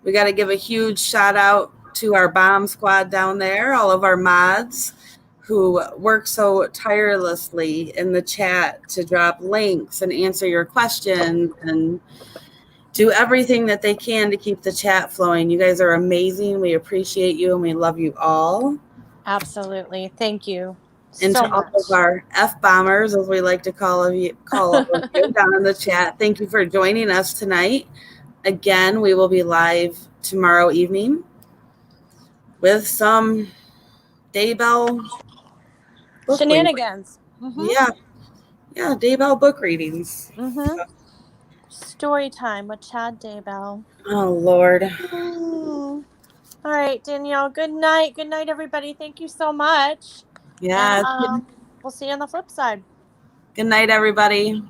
We got to give a huge shout out to our bomb squad down there, all of our mods who work so tirelessly in the chat to drop links and answer your questions and do everything that they can to keep the chat flowing. You guys are amazing. We appreciate you and we love you all. Absolutely. Thank you And so to all much. of our F-bombers, as we like to call all of you down in the chat, thank you for joining us tonight. Again, we will be live tomorrow evening with some Daybell book Shenanigans. Mm-hmm. readings. Yeah, Daybell book readings. Mm-hmm. Story time with Chad Daybell. Oh, Lord. All right, Danielle. Good night. Good night, everybody. Thank you so much. Yeah. And, we'll see you on the flip side. Good night, everybody.